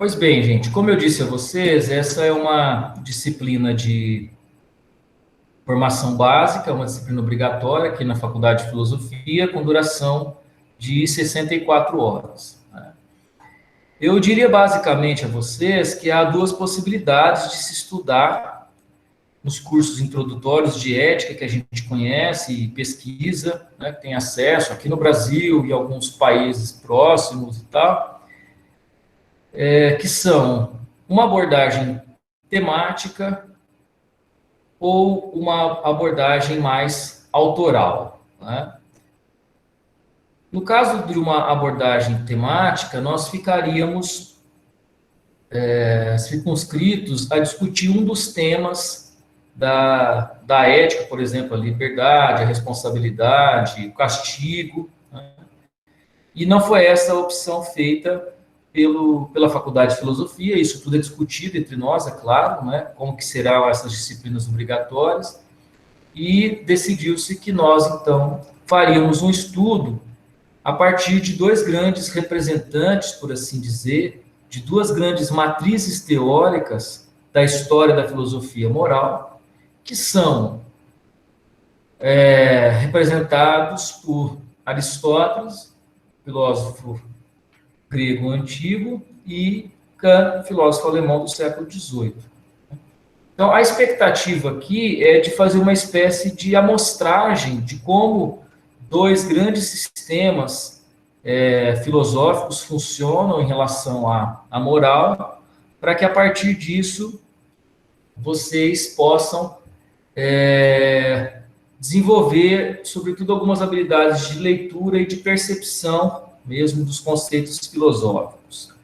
Pois bem, gente, como eu disse a vocês, essa é uma disciplina de formação básica, uma disciplina obrigatória aqui na Faculdade de Filosofia, com duração de 64 horas. Eu diria basicamente a vocês que há duas possibilidades de se estudar nos cursos introdutórios de ética que a gente conhece e pesquisa, né, que tem acesso aqui no Brasil e alguns países próximos e tal, que são uma abordagem temática ou uma abordagem mais autoral, né? No caso de uma abordagem temática, nós ficaríamos circunscritos a discutir um dos temas da ética, por exemplo, a liberdade, a responsabilidade, o castigo, né? E não foi essa a opção feita pela Faculdade de Filosofia. Isso tudo é discutido entre nós, é claro, né? Como que serão essas disciplinas obrigatórias, e decidiu-se que nós, então, faríamos um estudo a partir de dois grandes representantes, por assim dizer, de duas grandes matrizes teóricas da história da filosofia moral, que são representados por Aristóteles, filósofo grego antigo, e Kant, filósofo alemão do século XVIII. Então, a expectativa aqui é de fazer uma espécie de amostragem de como dois grandes sistemas filosóficos funcionam em relação à moral, para que, a partir disso, vocês possam desenvolver, sobretudo, algumas habilidades de leitura e de percepção mesmo dos conceitos filosóficos.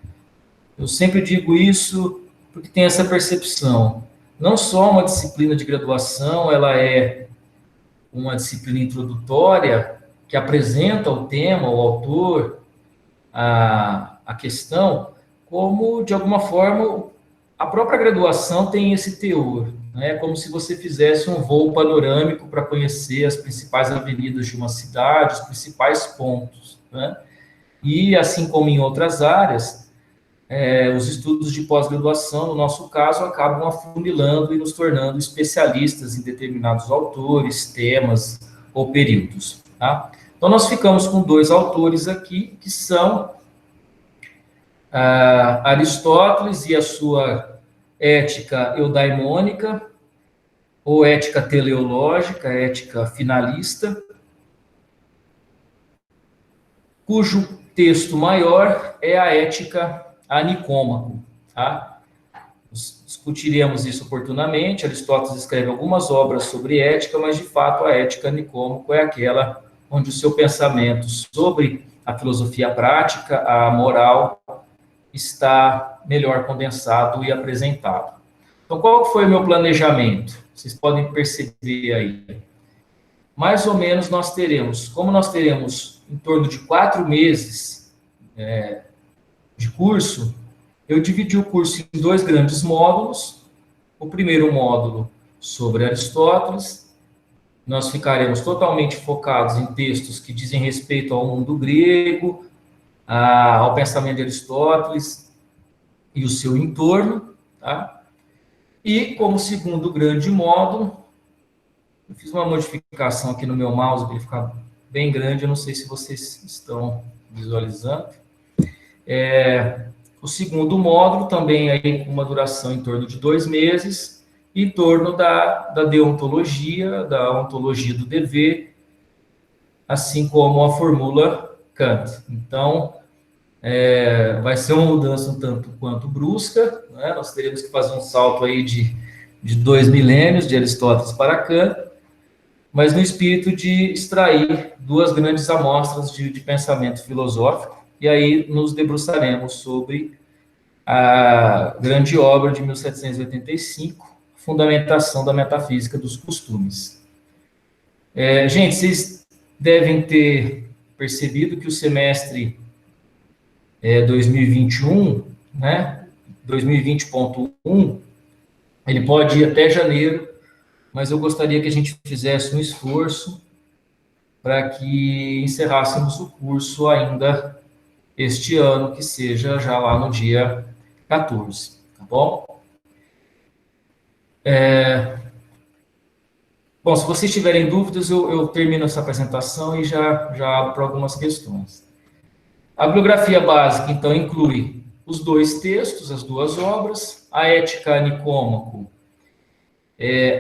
Eu sempre digo isso porque tem essa percepção. Não só uma disciplina de graduação, ela é uma disciplina introdutória que apresenta o tema, o autor, a questão, como, de alguma forma, a própria graduação tem esse teor, né? Como se você fizesse um voo panorâmico para conhecer as principais avenidas de uma cidade, os principais pontos, né? E, assim como em outras áreas, os estudos de pós-graduação, no nosso caso, acabam afunilando e nos tornando especialistas em determinados autores, temas ou períodos, tá? Então, nós ficamos com dois autores aqui, que são Aristóteles e a sua ética eudaimônica, ou ética teleológica, ética finalista, cujo texto maior é a Ética a Nicômaco, tá? Discutiremos isso oportunamente. Aristóteles escreve algumas obras sobre ética, mas, de fato, a Ética a Nicômaco é aquela onde o seu pensamento sobre a filosofia prática, a moral, está melhor condensado e apresentado. Então, qual foi o meu planejamento? Vocês podem perceber aí. Mais ou menos nós teremos em torno de 4 meses de curso, eu dividi o curso em dois grandes módulos. O primeiro módulo sobre Aristóteles, nós ficaremos totalmente focados em textos que dizem respeito ao mundo grego, ao pensamento de Aristóteles e o seu entorno, tá? E, como segundo grande módulo, eu fiz uma modificação aqui no meu mouse para ele ficar bem grande, eu não sei se vocês estão visualizando. O segundo módulo, também aí com uma duração em torno de 2 meses, em torno da deontologia, da ontologia do dever, assim como a formula Kant. Então, vai ser uma mudança um tanto quanto brusca, né? Nós teremos que fazer um salto aí de 2 milênios, de Aristóteles para Kant, mas no espírito de extrair duas grandes amostras de pensamento filosófico, e aí nos debruçaremos sobre a grande obra de 1785, Fundamentação da Metafísica dos Costumes. Gente, vocês devem ter percebido que o semestre 2021, né, 2020.1, ele pode ir até janeiro, mas eu gostaria que a gente fizesse um esforço para que encerrássemos o curso ainda este ano, que seja já lá no dia 14, tá bom? Bom, se vocês tiverem dúvidas, eu termino essa apresentação e já abro para algumas questões. A bibliografia básica, então, inclui os 2 textos, as 2 obras, a Ética a Nicômaco.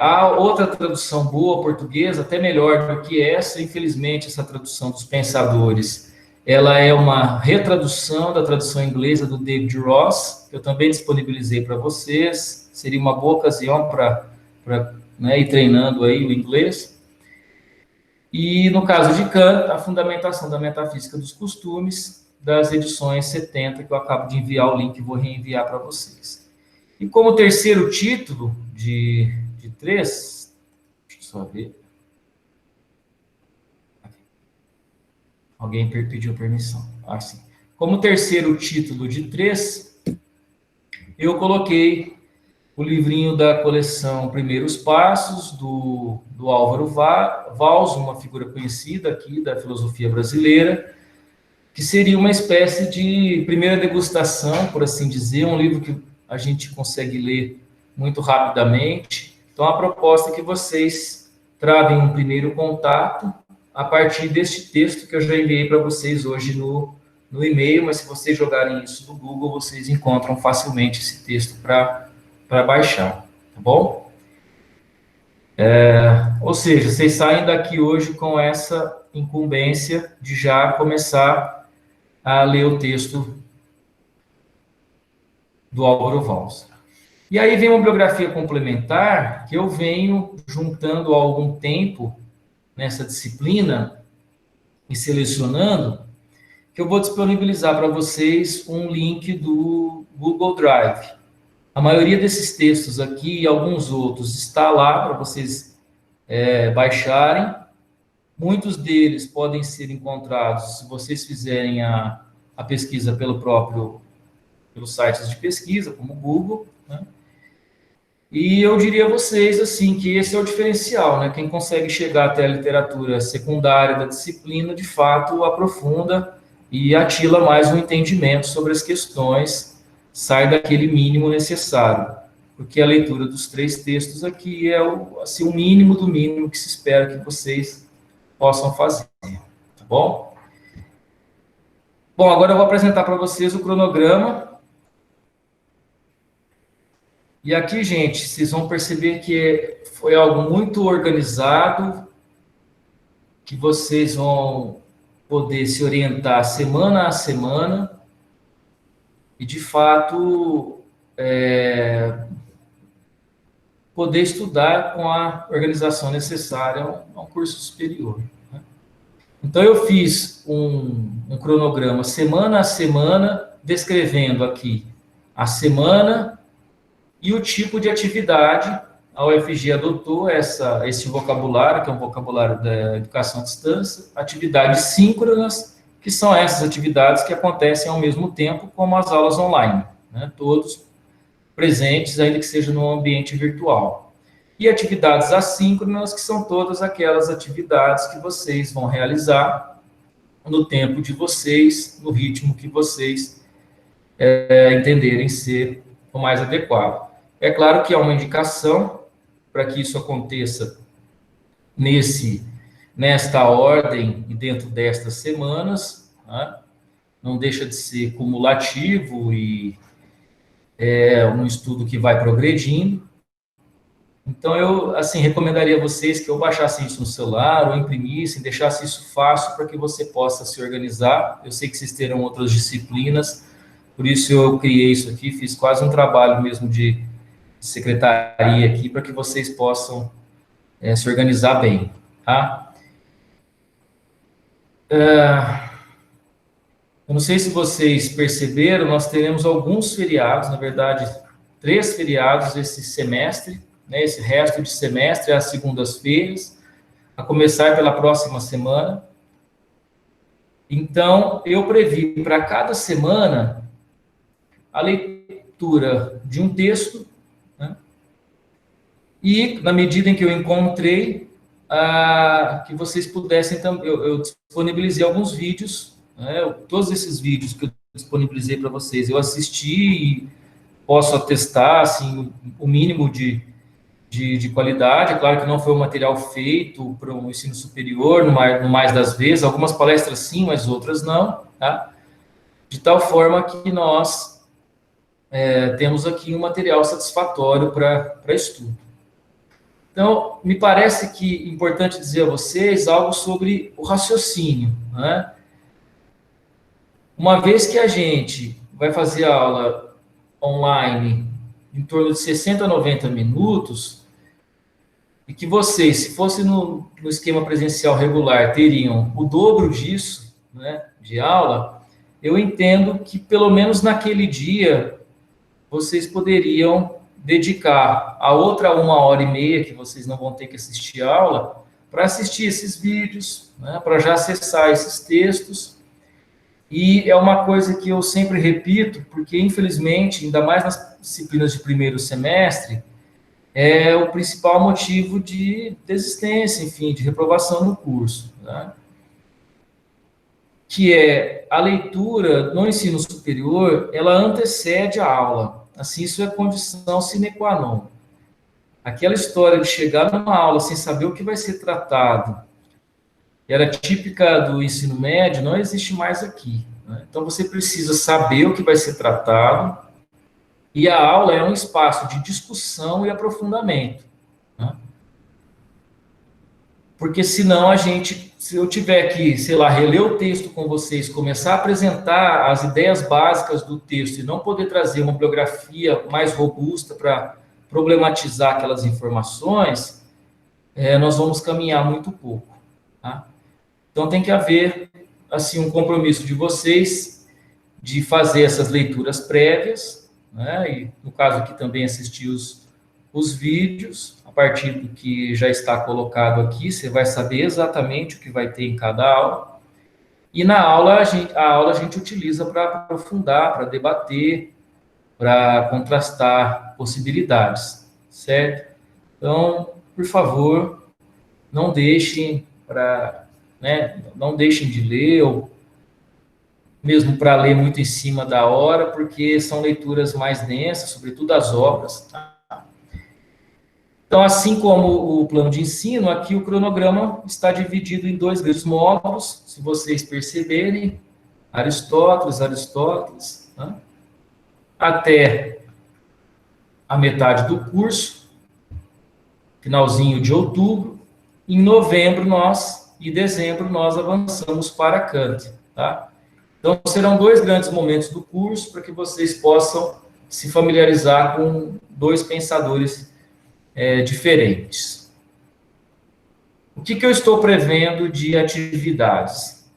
Há outra tradução boa portuguesa, até melhor do que essa, infelizmente, essa tradução dos Pensadores, ela é uma retradução da tradução inglesa do David Ross, que eu também disponibilizei para vocês, seria uma boa ocasião para né, ir treinando aí o inglês. E, no caso de Kant, a fundamentação da metafísica dos costumes, das edições 70, que eu acabo de enviar o link e vou reenviar para vocês. E como terceiro título de 3, deixa eu só ver. Alguém pediu permissão. Sim. Como terceiro título de 3, eu coloquei o livrinho da coleção Primeiros Passos, do Álvaro Valls, uma figura conhecida aqui da filosofia brasileira, que seria uma espécie de primeira degustação, por assim dizer, um livro que a gente consegue ler muito rapidamente. Então, a proposta é que vocês travem um primeiro contato a partir deste texto que eu já enviei para vocês hoje no e-mail, mas se vocês jogarem isso no Google, vocês encontram facilmente esse texto para baixar, tá bom? Ou seja, vocês saem daqui hoje com essa incumbência de já começar a ler o texto do Álvaro Valls. E aí vem uma bibliografia complementar que eu venho juntando há algum tempo nessa disciplina e selecionando, que eu vou disponibilizar para vocês um link do Google Drive. A maioria desses textos aqui e alguns outros está lá para vocês baixarem. Muitos deles podem ser encontrados se vocês fizerem a pesquisa pelos sites de pesquisa, como o Google, né? E eu diria a vocês, assim, que esse é o diferencial, né? Quem consegue chegar até a literatura secundária da disciplina, de fato, aprofunda e atila mais um entendimento sobre as questões, sai daquele mínimo necessário, porque a leitura dos 3 textos aqui é o mínimo do mínimo que se espera que vocês possam fazer, tá bom? Bom, agora eu vou apresentar para vocês o cronograma. E aqui, gente, vocês vão perceber que foi algo muito organizado, que vocês vão poder se orientar semana a semana e, de fato, poder estudar com a organização necessária a um curso superior, né? Então, eu fiz um cronograma semana a semana, descrevendo aqui a semana e o tipo de atividade. A UFG adotou esse vocabulário, que é um vocabulário da educação à distância, atividades síncronas, que são essas atividades que acontecem ao mesmo tempo como as aulas online, né? Todos presentes, ainda que seja no ambiente virtual. E atividades assíncronas, que são todas aquelas atividades que vocês vão realizar no tempo de vocês, no ritmo que vocês entenderem ser o mais adequado. É claro que há uma indicação para que isso aconteça nesta ordem e dentro destas semanas, né? Não deixa de ser cumulativo e é um estudo que vai progredindo. Então, eu, assim, recomendaria a vocês que ou baixassem isso no celular ou imprimissem, deixassem isso fácil para que você possa se organizar. Eu sei que vocês terão outras disciplinas, por isso eu criei isso aqui, fiz quase um trabalho mesmo de secretaria aqui para que vocês possam se organizar bem, tá? Eu não sei se vocês perceberam, nós teremos alguns feriados, na verdade, 3 feriados esse semestre, né? Esse resto de semestre, às segundas-feiras, a começar pela próxima semana. Então, eu previ para cada semana a leitura de um texto, né? E, na medida em que eu encontrei, que vocês pudessem também, eu disponibilizei alguns vídeos, né? Todos esses vídeos que eu disponibilizei para vocês, eu assisti posso atestar, assim, o mínimo de qualidade. É claro que não foi um material feito para o ensino superior, no mais das vezes, algumas palestras sim, mas outras não, tá? De tal forma que nós temos aqui um material satisfatório para estudo. Então, me parece que é importante dizer a vocês algo sobre o raciocínio, né? Uma vez que a gente vai fazer a aula online em torno de 60 a 90 minutos, e que vocês, se fosse no esquema presencial regular, teriam o dobro disso, né, de aula, eu entendo que pelo menos naquele dia vocês poderiam dedicar a outra 1h30 que vocês não vão ter que assistir a aula, para assistir esses vídeos, né, para já acessar esses textos. E é uma coisa que eu sempre repito, porque infelizmente, ainda mais nas disciplinas de primeiro semestre, é o principal motivo de desistência, enfim, de reprovação no curso, né? Que é a leitura no ensino superior, ela antecede a aula. Assim, isso é condição sine qua non. Aquela história de chegar numa aula sem saber o que vai ser tratado, que era típica do ensino médio, não existe mais aqui, né? Então, você precisa saber o que vai ser tratado, e a aula é um espaço de discussão e aprofundamento, né? Porque senão se eu tiver que, sei lá, reler o texto com vocês, começar a apresentar as ideias básicas do texto e não poder trazer uma bibliografia mais robusta para problematizar aquelas informações, nós vamos caminhar muito pouco, tá? Então tem que haver, assim, um compromisso de vocês de fazer essas leituras prévias, né? E no caso aqui também assistir os vídeos, a partir do que já está colocado aqui, você vai saber exatamente o que vai ter em cada aula. E na aula, a gente utiliza para aprofundar, para debater, para contrastar possibilidades, certo? Então, por favor, não deixem não deixem de ler, ou mesmo para ler muito em cima da hora, porque são leituras mais densas, sobretudo as obras, tá? Então, assim como o plano de ensino, aqui o cronograma está dividido em 2 grandes módulos, se vocês perceberem, Aristóteles, né? Até a metade do curso, finalzinho de outubro. Em novembro e dezembro nós avançamos para Kant, tá? Então, serão 2 grandes momentos do curso para que vocês possam se familiarizar com 2 pensadores diferentes. O que eu estou prevendo de atividades?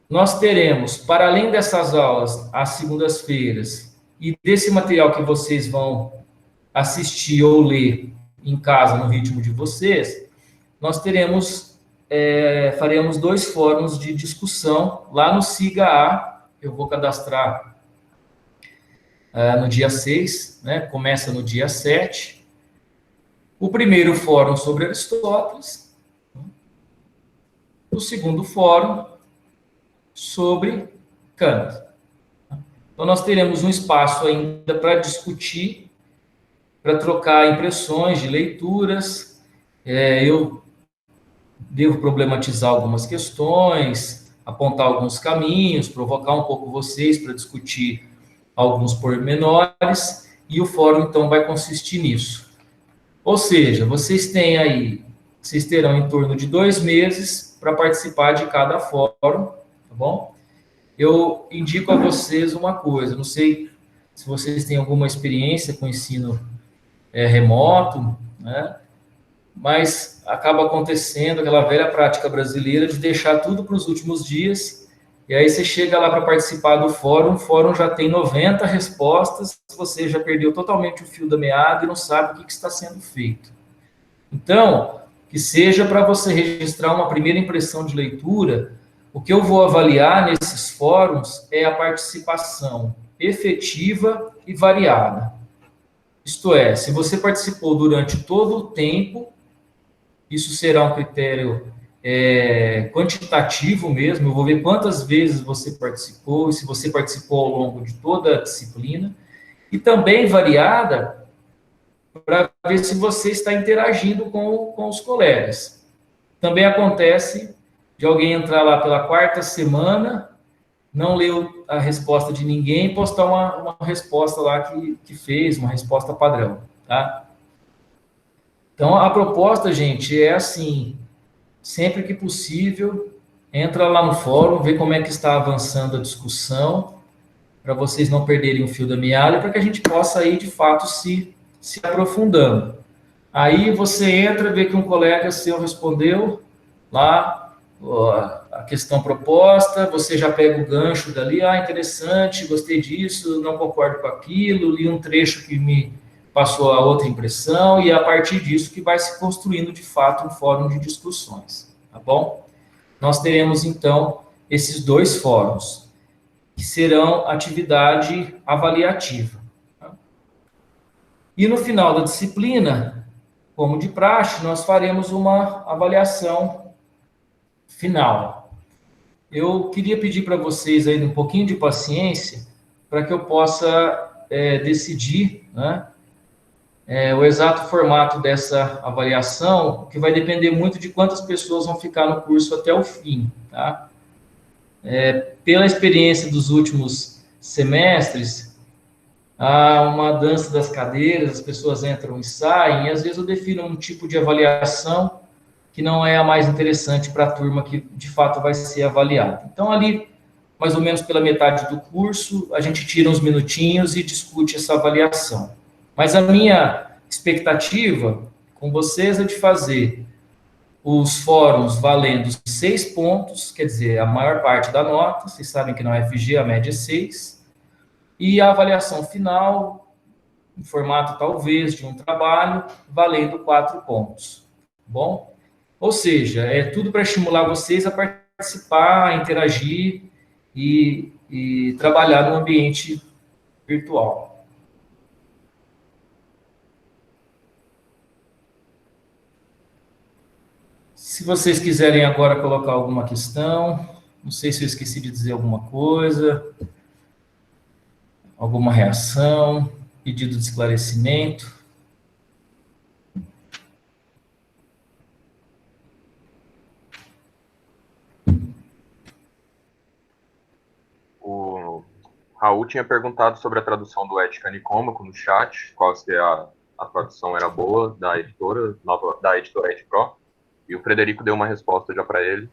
Nós teremos, para além dessas aulas, às segundas-feiras, e desse material que vocês vão assistir ou ler em casa, no ritmo de vocês, nós faremos 2 fóruns de discussão lá no SIGA-A. Eu vou cadastrar no dia 6, né? Começa no dia 7. O primeiro fórum sobre Aristóteles, o segundo fórum sobre Kant. Então, nós teremos um espaço ainda para discutir, para trocar impressões de leituras. Eu devo problematizar algumas questões, apontar alguns caminhos, provocar um pouco vocês para discutir alguns pormenores, e o fórum, então, vai consistir nisso. Ou seja, vocês terão em torno de 2 meses para participar de cada fórum, tá bom? Eu indico a vocês uma coisa, não sei se vocês têm alguma experiência com ensino remoto, né? Mas acaba acontecendo aquela velha prática brasileira de deixar tudo para os últimos dias. E aí você chega lá para participar do fórum, o fórum já tem 90 respostas, você já perdeu totalmente o fio da meada e não sabe o que está sendo feito. Então, que seja para você registrar uma primeira impressão de leitura, o que eu vou avaliar nesses fóruns é a participação efetiva e variada. Isto é, se você participou durante todo o tempo, isso será um critério quantitativo mesmo. Eu vou ver quantas vezes você participou e se você participou ao longo de toda a disciplina. E também variada para ver se você está interagindo com os colegas. Também acontece de alguém entrar lá pela quarta semana, não leu a resposta de ninguém e postar uma resposta lá que fez, uma resposta padrão, tá? Então, a proposta, gente, é assim, sempre que possível, entra lá no fórum, vê como é que está avançando a discussão, para vocês não perderem o fio da meada, para que a gente possa aí, de fato, se aprofundando. Aí você entra, vê que um colega seu respondeu lá a questão proposta, você já pega o gancho dali, interessante, gostei disso, não concordo com aquilo, li um trecho que me passou a outra impressão, e é a partir disso que vai se construindo, de fato, um fórum de discussões, tá bom? Nós teremos, então, esses 2 fóruns, que serão atividade avaliativa. Tá? E no final da disciplina, como de praxe, nós faremos uma avaliação final. Eu queria pedir para vocês aí um pouquinho de paciência para que eu possa decidir, né, o exato formato dessa avaliação, que vai depender muito de quantas pessoas vão ficar no curso até o fim, tá? Pela experiência dos últimos semestres, há uma dança das cadeiras, as pessoas entram e saem, e às vezes eu defino um tipo de avaliação que não é a mais interessante para a turma que de fato vai ser avaliada. Então, ali, mais ou menos pela metade do curso, a gente tira uns minutinhos e discute essa avaliação. Mas a minha expectativa com vocês é de fazer os fóruns valendo 6 pontos, quer dizer, a maior parte da nota, vocês sabem que na UFG a média é 6, e a avaliação final, em formato talvez de um trabalho, valendo 4 pontos, tá bom? Ou seja, é tudo para estimular vocês a participar, a interagir e trabalhar no ambiente virtual. Se vocês quiserem agora colocar alguma questão, não sei se eu esqueci de dizer alguma coisa, alguma reação, pedido de esclarecimento. O Raul tinha perguntado sobre a tradução do Ética Nicômaco no chat, qual se a tradução era boa da editora EdPro, e o Frederico deu uma resposta já para ele,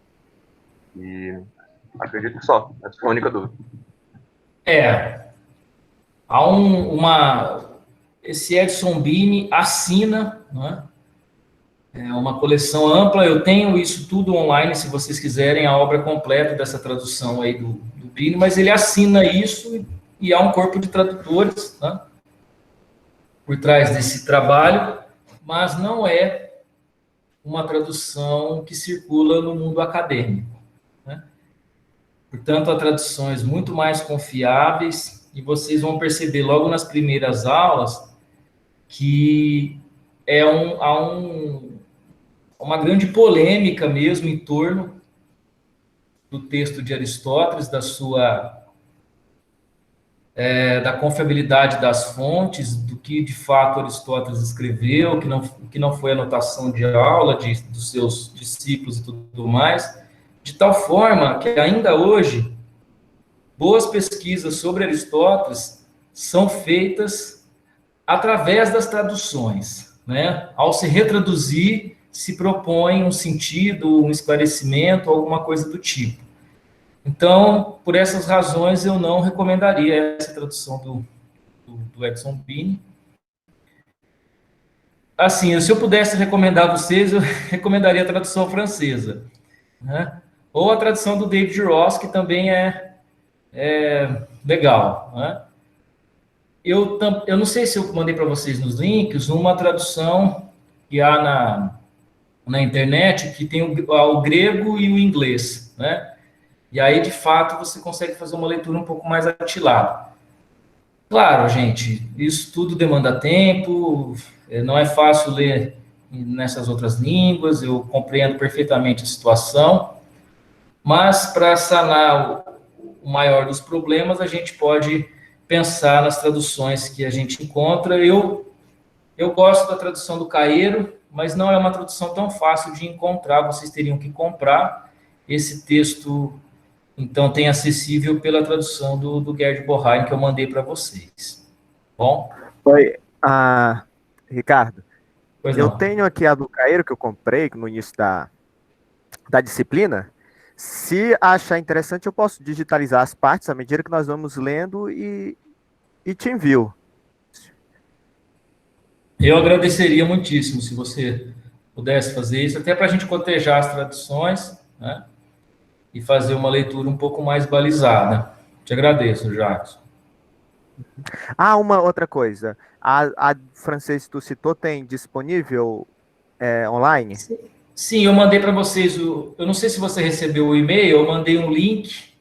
e acredito que só, essa foi a única dúvida. Há esse Edson Bini assina, né? É uma coleção ampla, eu tenho isso tudo online, se vocês quiserem, a obra completa dessa tradução aí do Bini, mas ele assina isso e há um corpo de tradutores, né, por trás desse trabalho, mas não é uma tradução que circula no mundo acadêmico, né? Portanto, há traduções muito mais confiáveis e vocês vão perceber logo nas primeiras aulas que há uma grande polêmica mesmo em torno do texto de Aristóteles, da confiabilidade das fontes, do que de fato Aristóteles escreveu, que não foi anotação de aula dos seus discípulos e tudo mais, de tal forma que ainda hoje boas pesquisas sobre Aristóteles são feitas através das traduções, né? Ao se retraduzir, se propõe um sentido, um esclarecimento, alguma coisa do tipo. Então, por essas razões, eu não recomendaria essa tradução do Edson Bini. Assim, se eu pudesse recomendar a vocês, eu recomendaria a tradução francesa, né? Ou a tradução do David Ross, que também é legal, né? Eu não sei se eu mandei para vocês nos links uma tradução que há na internet, que tem o grego e o inglês, né? E aí, de fato, você consegue fazer uma leitura um pouco mais atilada. Claro, gente, isso tudo demanda tempo, não é fácil ler nessas outras línguas, eu compreendo perfeitamente a situação, mas para sanar o maior dos problemas, a gente pode pensar nas traduções que a gente encontra. Eu gosto da tradução do Caeiro, mas não é uma tradução tão fácil de encontrar, vocês teriam que comprar. Esse texto, então, tem acessível pela tradução do Gerd Boheim, que eu mandei para vocês. Bom? Oi, Ricardo, Pois eu não. tenho aqui a do Caeiro que eu comprei no início da disciplina. Se achar interessante, eu posso digitalizar as partes à medida que nós vamos lendo e te envio. Eu agradeceria muitíssimo se você pudesse fazer isso, até para a gente cotejar as traduções, né? E fazer uma leitura um pouco mais balizada. Te agradeço, Jacques. Uma outra coisa. A francês que tu citou tem disponível online? Sim, eu mandei para vocês eu não sei se você recebeu o e-mail, eu mandei um link.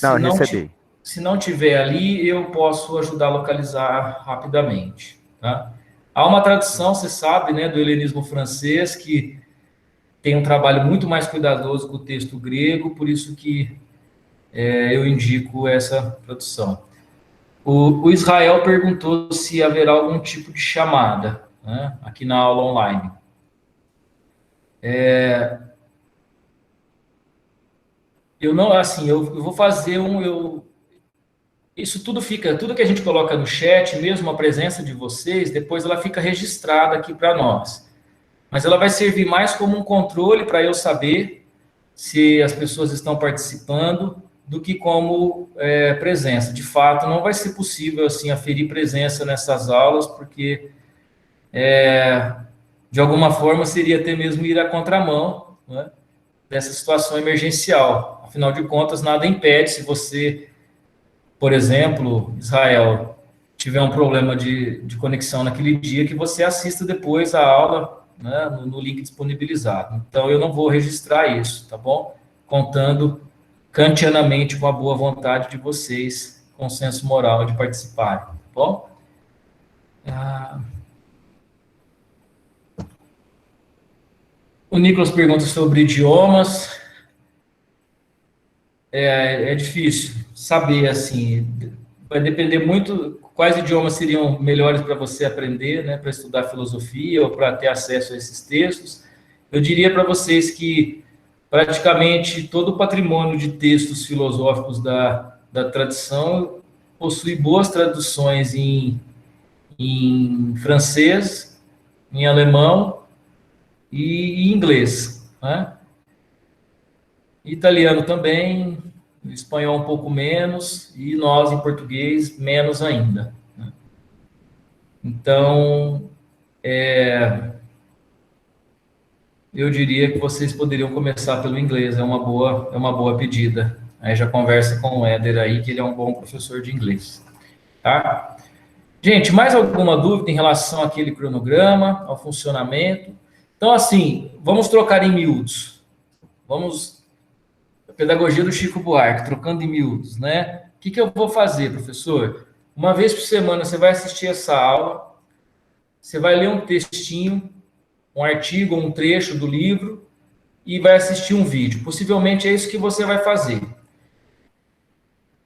Não, eu recebi. Se não tiver ali, eu posso ajudar a localizar rapidamente, tá? Há uma tradução, você sabe, né, do helenismo francês, que tem um trabalho muito mais cuidadoso com o texto grego, por isso que eu indico essa tradução. O Israel perguntou se haverá algum tipo de chamada, né, aqui na aula online. Eu não, assim, eu vou fazer isso tudo que a gente coloca no chat, mesmo a presença de vocês, depois ela fica registrada aqui para nós. Mas ela vai servir mais como um controle para eu saber se as pessoas estão participando do que como presença. De fato, não vai ser possível assim aferir presença nessas aulas, porque de alguma forma seria até mesmo ir à contramão, né, dessa situação emergencial. Afinal de contas, nada impede, se você, por exemplo, Israel, tiver um problema de conexão naquele dia, que você assista depois a aula, né, no link disponibilizado. Então, eu não vou registrar isso, tá bom? Contando kantianamente com a boa vontade de vocês, com o senso moral de participarem, tá bom? O Nicolas pergunta sobre idiomas. É difícil saber, assim, vai depender muito quais idiomas seriam melhores para você aprender, né, para estudar filosofia ou para ter acesso a esses textos. Eu diria para vocês que praticamente todo o patrimônio de textos filosóficos da tradição possui boas traduções em francês, em alemão e em inglês, né? Italiano também, espanhol um pouco menos, e nós, em português, menos ainda, né? Então, eu diria que vocês poderiam começar pelo inglês, é uma boa pedida. Aí já conversa com o Éder aí, que ele é um bom professor de inglês, tá? Gente, mais alguma dúvida em relação àquele cronograma, ao funcionamento? Então, assim, vamos trocar em miúdos. A pedagogia do Chico Buarque, trocando em miúdos, né? O que eu vou fazer, professor? Uma vez por semana você vai assistir essa aula, você vai ler um textinho, um artigo, um trecho do livro e vai assistir um vídeo. Possivelmente é isso que você vai fazer.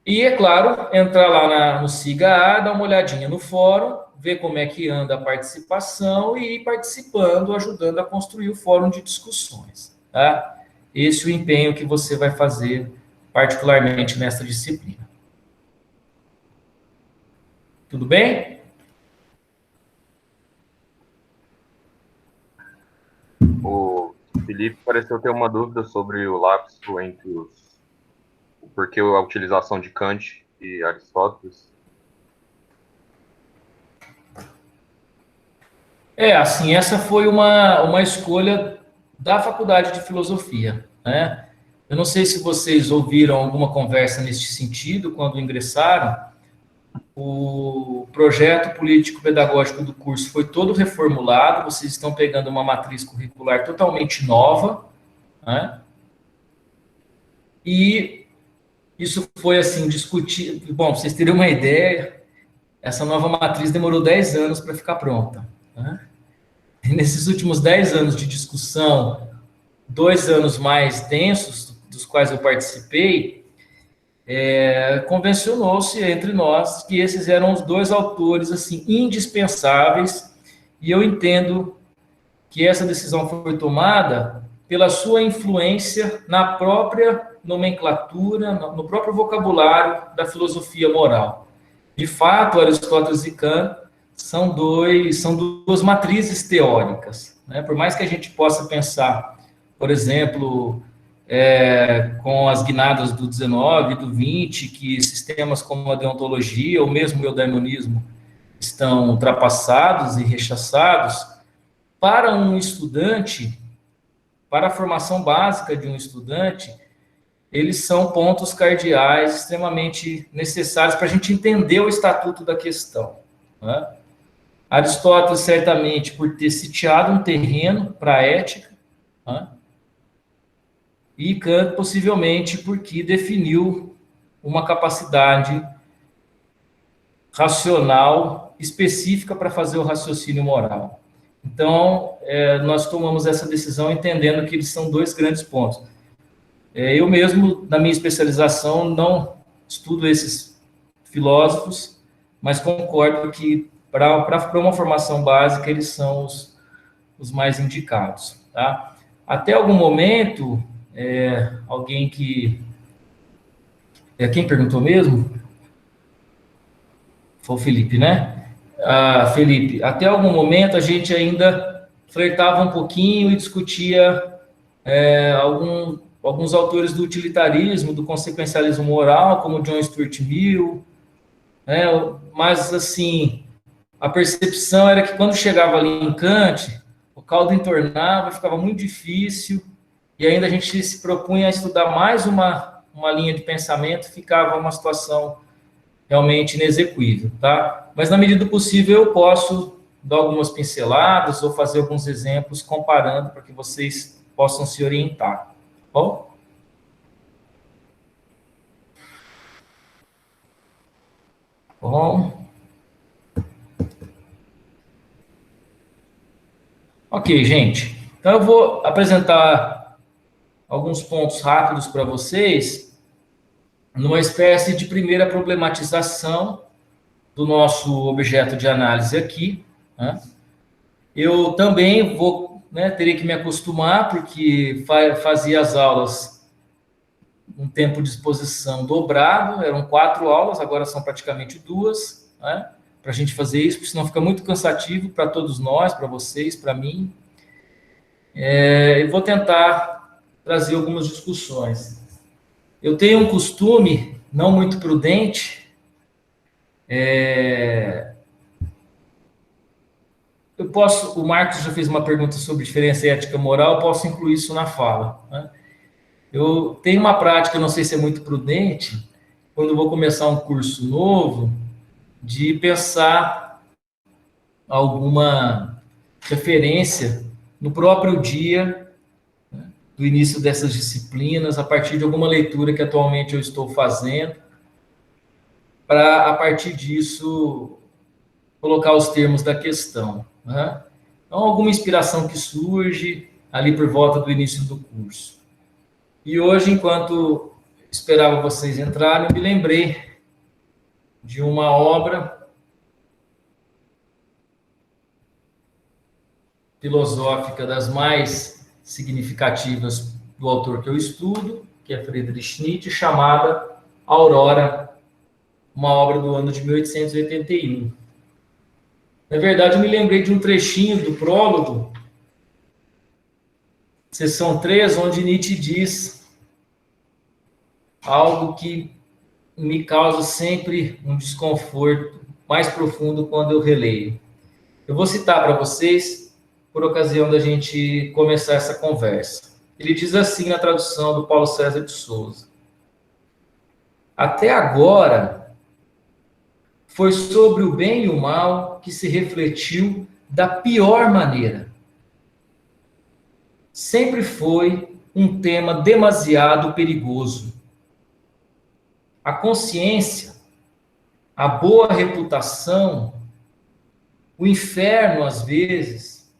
E, é claro, entrar lá no SIGA A, dar uma olhadinha no fórum, ver como é que anda a participação e ir participando, ajudando a construir o fórum de discussões, tá? Esse é o empenho que você vai fazer, particularmente nessa disciplina. Tudo bem? O Felipe pareceu ter uma dúvida sobre o lapso entre porque a utilização de Kant e Aristóteles. Assim, essa foi uma escolha da Faculdade de Filosofia, né? Eu não sei se vocês ouviram alguma conversa neste sentido quando ingressaram. O projeto político-pedagógico do curso foi todo reformulado, vocês estão pegando uma matriz curricular totalmente nova, né? E isso foi, assim, discutido. Bom, vocês terem uma ideia, essa nova matriz demorou 10 anos para ficar pronta, né? E nesses últimos 10 anos de discussão, 2 anos mais densos, dos quais eu participei, convencionou-se entre nós que esses eram os dois autores assim indispensáveis, e eu entendo que essa decisão foi tomada pela sua influência na própria nomenclatura, no próprio vocabulário da filosofia moral. De fato, Aristóteles e Kant são duas matrizes teóricas, né? Por mais que a gente possa pensar, por exemplo, com as guinadas do 19 e do 20, que sistemas como a deontologia ou mesmo o eudaimonismo estão ultrapassados e rechaçados, para um estudante, para a formação básica de um estudante, eles são pontos cardeais extremamente necessários para a gente entender o estatuto da questão, né? Aristóteles, certamente, por ter sitiado um terreno para a ética, né? E Kant, possivelmente, porque definiu uma capacidade racional específica para fazer o raciocínio moral. Então, nós tomamos essa decisão entendendo que eles são dois grandes pontos. Eu mesmo, na minha especialização, não estudo esses filósofos, mas concordo que, para uma formação básica, eles são os mais indicados. Tá? Até algum momento, alguém que... quem perguntou mesmo? Foi o Felipe, né? Felipe, até algum momento a gente ainda flertava um pouquinho e discutia alguns autores do utilitarismo, do consequencialismo moral, como John Stuart Mill, né? Mas, assim, a percepção era que quando chegava ali em Kant, o caldo entornava, ficava muito difícil, e ainda a gente se propunha a estudar mais uma linha de pensamento, ficava uma situação realmente inexequível, tá? Mas, na medida do possível, eu posso dar algumas pinceladas ou fazer alguns exemplos comparando para que vocês possam se orientar. Bom? Bom. Ok, gente. Então, eu vou apresentar alguns pontos rápidos para vocês, numa espécie de primeira problematização do nosso objeto de análise aqui, né? Eu também vou, teria que me acostumar, porque fazia as aulas um tempo de exposição dobrado, eram 4 aulas, agora são praticamente 2, né? Para a gente fazer isso, porque senão fica muito cansativo para todos nós, para vocês, para mim. Eu vou tentar trazer algumas discussões. Eu tenho um costume não muito prudente, o Marcos já fez uma pergunta sobre diferença ética e moral, eu posso incluir isso na fala, né? Eu tenho uma prática, não sei se é muito prudente, quando eu vou começar um curso novo, de pensar alguma referência no próprio dia, né, do início dessas disciplinas, a partir de alguma leitura que atualmente eu estou fazendo, para, a partir disso, colocar os termos da questão, né? Então, alguma inspiração que surge ali por volta do início do curso. E hoje, enquanto esperava vocês entrarem, eu me lembrei de uma obra filosófica das mais significativas do autor que eu estudo, que é Friedrich Nietzsche, chamada Aurora, uma obra do ano de 1881. Na verdade, eu me lembrei de um trechinho do prólogo, seção 3, onde Nietzsche diz algo que me causa sempre um desconforto mais profundo quando eu releio. Eu vou citar para vocês, por ocasião da gente começar essa conversa. Ele diz assim na tradução do Paulo César de Souza: até agora, foi sobre o bem e o mal que se refletiu da pior maneira. Sempre foi um tema demasiado perigoso. A consciência, a boa reputação, o inferno, às vezes,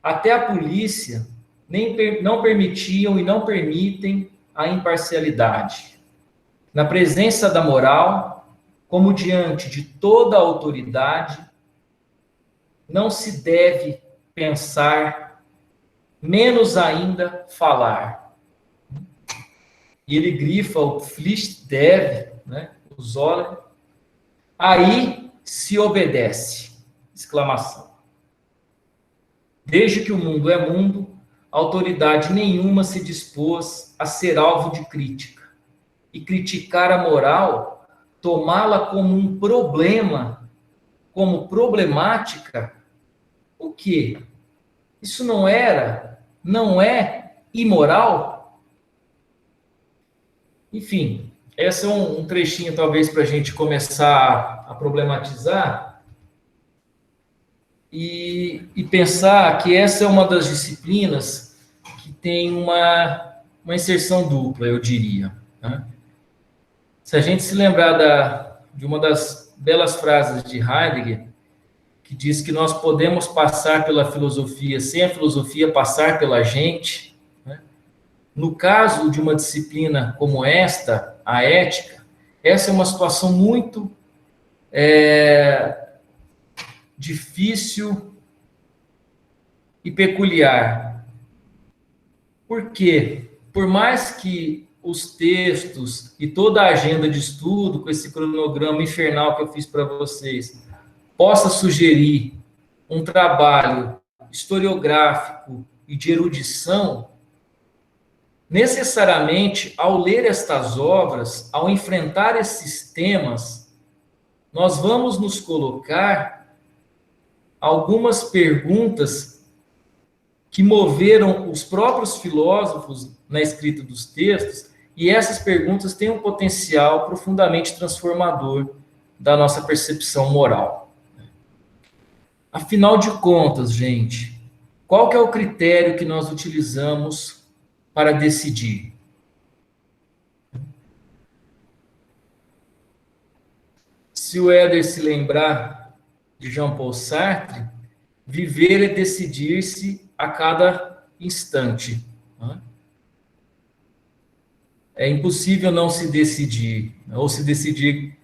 até a polícia, não permitiam e não permitem a imparcialidade. na presença da moral, como diante de toda a autoridade, não se deve pensar, menos ainda falar. E ele grifa o Pflicht deve, né? O Zoller. Aí se obedece! Exclamação. Desde que o mundo é mundo, autoridade nenhuma se dispôs a ser alvo de crítica. E criticar a moral, tomá-la como um problema, como problemática, o quê? Isso não é imoral? Enfim, esse é um trechinho talvez para a gente começar a problematizar e pensar que essa é uma das disciplinas que tem uma inserção dupla, eu diria, né? Se a gente se lembrar de uma das belas frases de Heidegger, que diz que nós podemos passar pela filosofia sem a filosofia passar pela gente, né? No caso de uma disciplina como esta, a ética, essa é uma situação muito difícil e peculiar. Por quê? Por mais que os textos e toda a agenda de estudo, com esse cronograma infernal que eu fiz para vocês, possa sugerir um trabalho historiográfico e de erudição, necessariamente, ao ler estas obras, ao enfrentar esses temas, nós vamos nos colocar algumas perguntas que moveram os próprios filósofos na escrita dos textos, e essas perguntas têm um potencial profundamente transformador da nossa percepção moral. Afinal de contas, gente, qual que é o critério que nós utilizamos para decidir? Se o Éder se lembrar de Jean-Paul Sartre, viver é decidir-se a cada instante. É impossível não se decidir, ou se decidir,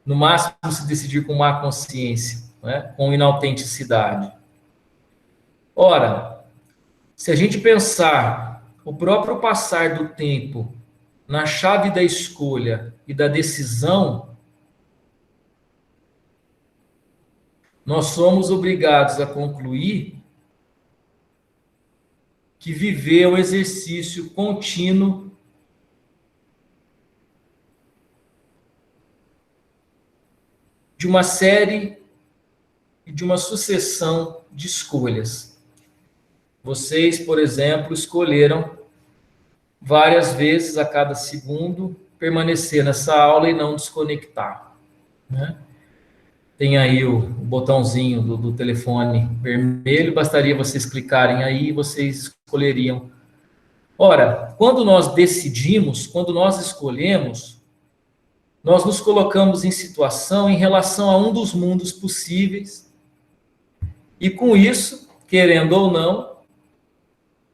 no máximo se decidir com má consciência, né? Com inautenticidade. Ora, se a gente pensar o próprio passar do tempo na chave da escolha e da decisão, nós somos obrigados a concluir que viver é um exercício contínuo de uma série e de uma sucessão de escolhas. Vocês, por exemplo, escolheram várias vezes a cada segundo permanecer nessa aula e não desconectar, né? Tem aí o botãozinho do telefone vermelho, bastaria vocês clicarem aí e vocês escolheriam. Ora, quando nós decidimos, quando nós escolhemos, nós nos colocamos em situação em relação a um dos mundos possíveis, e com isso, querendo ou não,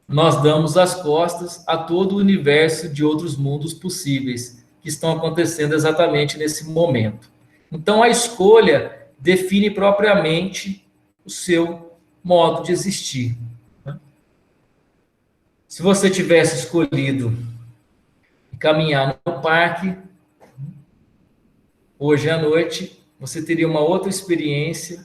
nós damos as costas a todo o universo de outros mundos possíveis que estão acontecendo exatamente nesse momento. Então, a escolha define propriamente o seu modo de existir. Se você tivesse escolhido caminhar no parque, hoje à noite, você teria uma outra experiência,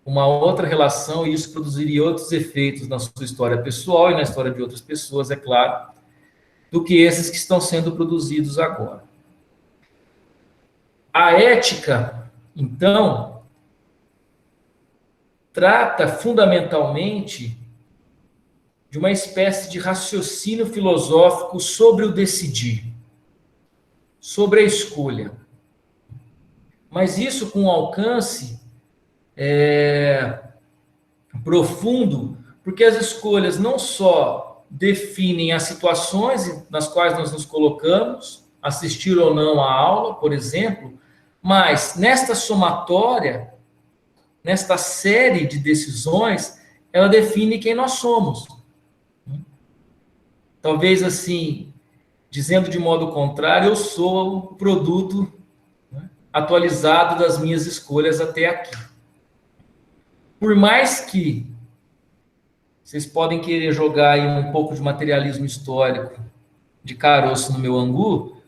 uma outra relação, e isso produziria outros efeitos na sua história pessoal e na história de outras pessoas, é claro, do que esses que estão sendo produzidos agora. A ética, então, trata fundamentalmente de uma espécie de raciocínio filosófico sobre o decidir, sobre a escolha. Mas isso com um alcance profundo, porque as escolhas não só definem as situações nas quais nós nos colocamos, assistir ou não à aula, por exemplo, mas nesta somatória, nesta série de decisões, ela define quem nós somos. Talvez assim, dizendo de modo contrário, eu sou o produto, né, atualizado das minhas escolhas até aqui. Por mais que vocês podem querer jogar aí um pouco de materialismo histórico de caroço no meu angu,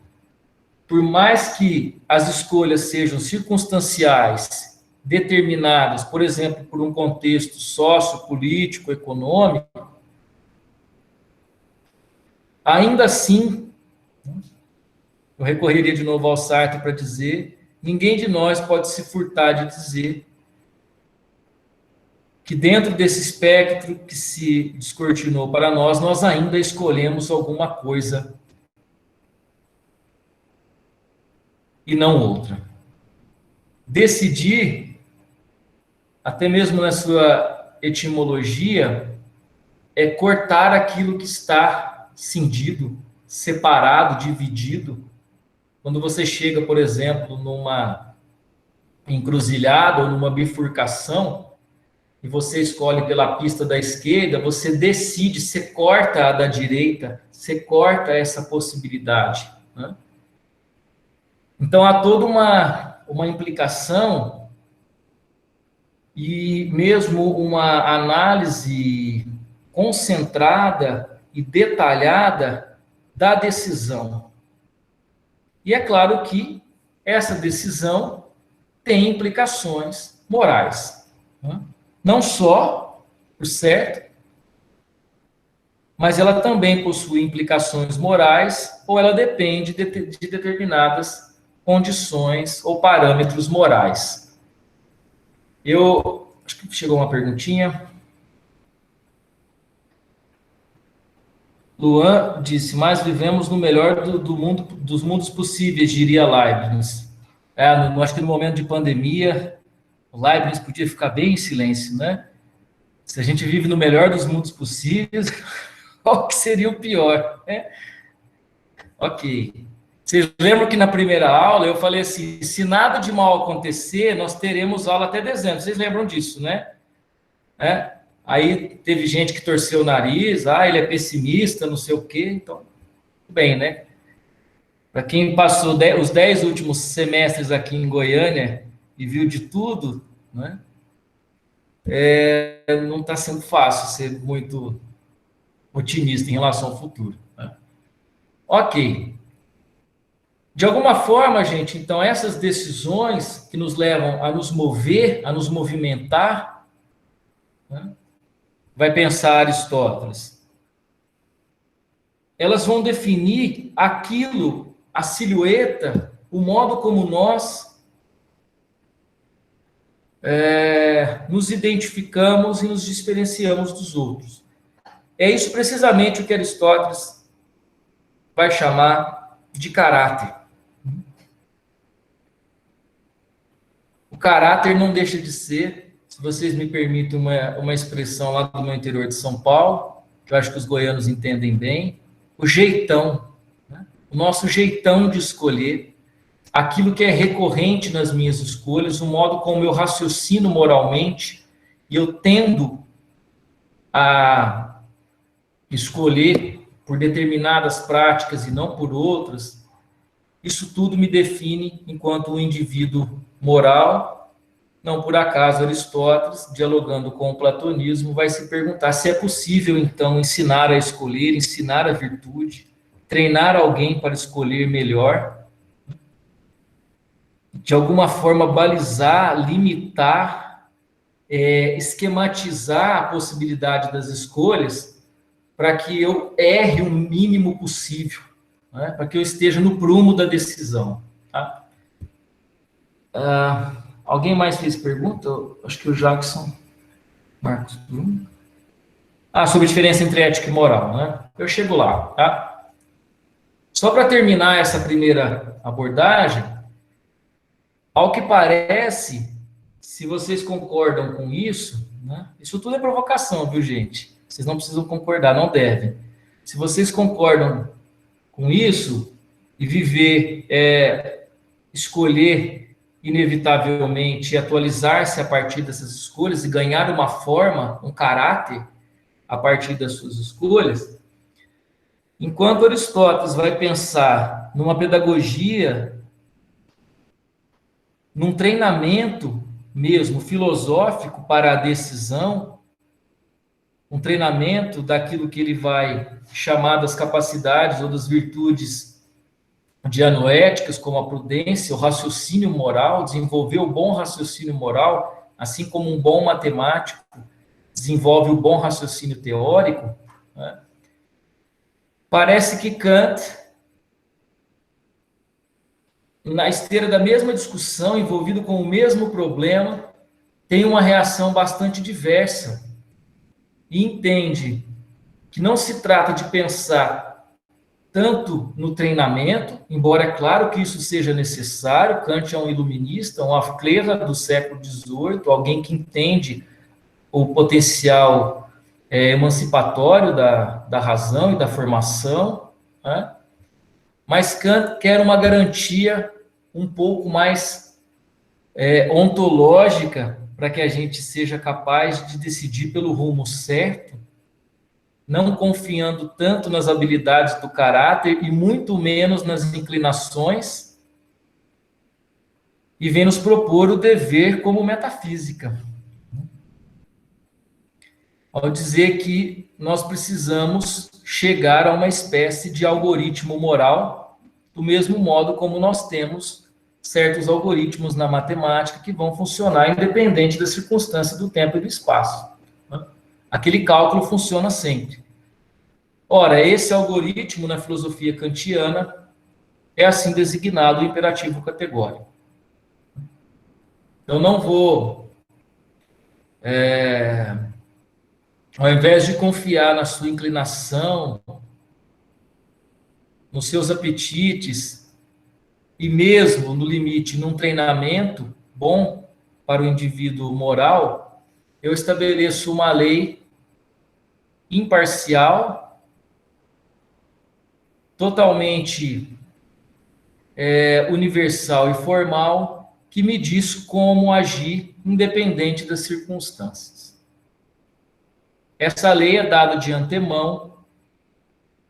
por mais que as escolhas sejam circunstanciais, determinadas, por exemplo, por um contexto sociopolítico, econômico, ainda assim, eu recorreria de novo ao Sartre para dizer, ninguém de nós pode se furtar de dizer que dentro desse espectro que se descortinou para nós, nós ainda escolhemos alguma coisa e não outra. Decidir, até mesmo na sua etimologia, é cortar aquilo que está cindido, separado, dividido. Quando você chega, por exemplo, numa encruzilhada ou numa bifurcação, e você escolhe pela pista da esquerda, você decide, você corta a da direita, você corta essa possibilidade, né? Então, há toda uma implicação e mesmo uma análise concentrada e detalhada da decisão. E é claro que essa decisão tem implicações morais, né? Não só, por certo, mas ela também possui implicações morais ou ela depende de determinadas condições ou parâmetros morais. Acho que chegou uma perguntinha. Luan disse, mas vivemos no melhor dos mundos possíveis, diria Leibniz. Acho que no momento de pandemia, o Leibniz podia ficar bem em silêncio, né? Se a gente vive no melhor dos mundos possíveis, qual que seria o pior, né? Ok. Vocês lembram que na primeira aula eu falei assim, se nada de mal acontecer, nós teremos aula até dezembro. Vocês lembram disso, né? Aí teve gente que torceu o nariz, ele é pessimista, não sei o quê. Então, tudo bem, né? Para quem passou os 10 últimos semestres aqui em Goiânia e viu de tudo, né? Não está sendo fácil ser muito otimista em relação ao futuro, né? Ok. De alguma forma, gente, então, essas decisões que nos levam a nos mover, a nos movimentar, né? Vai pensar Aristóteles, elas vão definir aquilo, a silhueta, o modo como nós nos identificamos e nos diferenciamos dos outros. É isso precisamente o que Aristóteles vai chamar de caráter. O caráter não deixa de ser, se vocês me permitem uma expressão lá do meu interior de São Paulo, que eu acho que os goianos entendem bem, o jeitão, né? O nosso jeitão de escolher, aquilo que é recorrente nas minhas escolhas, o modo como eu raciocino moralmente, e eu tendo a escolher por determinadas práticas e não por outras, isso tudo me define enquanto um indivíduo moral. Não por acaso Aristóteles, dialogando com o platonismo, vai se perguntar se é possível, então, ensinar a escolher, ensinar a virtude, treinar alguém para escolher melhor, de alguma forma balizar, limitar, esquematizar a possibilidade das escolhas para que eu erre o mínimo possível, né? Para que eu esteja no prumo da decisão, tá? Alguém mais fez pergunta? Acho que o Jackson Marcos Bruno. Sobre a diferença entre ética e moral, né? Eu chego lá, tá? Só para terminar essa primeira abordagem, ao que parece, se vocês concordam com isso, né? Isso tudo é provocação, viu, gente? Vocês não precisam concordar, não devem. Se vocês concordam com isso e viver, escolher inevitavelmente atualizar-se a partir dessas escolhas e ganhar uma forma, um caráter a partir das suas escolhas, Enquanto Aristóteles vai pensar numa pedagogia, num treinamento mesmo filosófico para a decisão, um treinamento daquilo que ele vai chamar das capacidades ou das virtudes dianoéticas, como a prudência, o raciocínio moral, desenvolver o bom raciocínio moral, assim como um bom matemático desenvolve o bom raciocínio teórico, né? Parece que Kant, na esteira da mesma discussão, envolvido com o mesmo problema, tem uma reação bastante diversa e entende que não se trata de pensar tanto no treinamento, embora é claro que isso seja necessário. Kant é um iluminista, um Afclera do século XVIII, alguém que entende o potencial emancipatório da razão e da formação, né? Mas Kant quer uma garantia um pouco mais ontológica para que a gente seja capaz de decidir pelo rumo certo, não confiando tanto nas habilidades do caráter e muito menos nas inclinações, e vem nos propor o dever como metafísica, ao dizer que nós precisamos chegar a uma espécie de algoritmo moral, do mesmo modo como nós temos certos algoritmos na matemática que vão funcionar independente da circunstância do tempo e do espaço. Aquele cálculo funciona sempre. Ora, esse algoritmo na filosofia kantiana é assim designado o imperativo categórico. Eu não vou, ao invés de confiar na sua inclinação, nos seus apetites, e mesmo, no limite, num treinamento bom para o indivíduo moral, eu estabeleço uma lei imparcial, totalmente universal e formal, que me diz como agir, independente das circunstâncias. Essa lei é dada de antemão,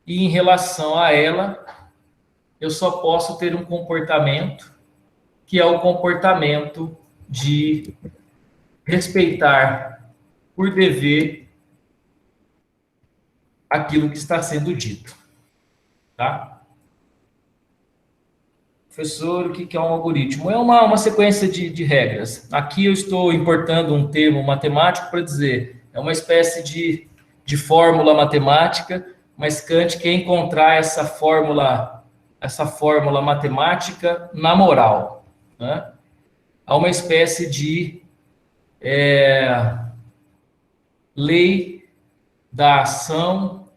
e em relação a ela, eu só posso ter um comportamento, que é o comportamento de respeitar por dever aquilo que está sendo dito. Tá? Professor, o que é um algoritmo? É uma sequência de regras. Aqui eu estou importando um termo matemático para dizer, é uma espécie de fórmula matemática, mas Kant quer encontrar essa fórmula matemática na moral, né? Há uma espécie de lei da ação.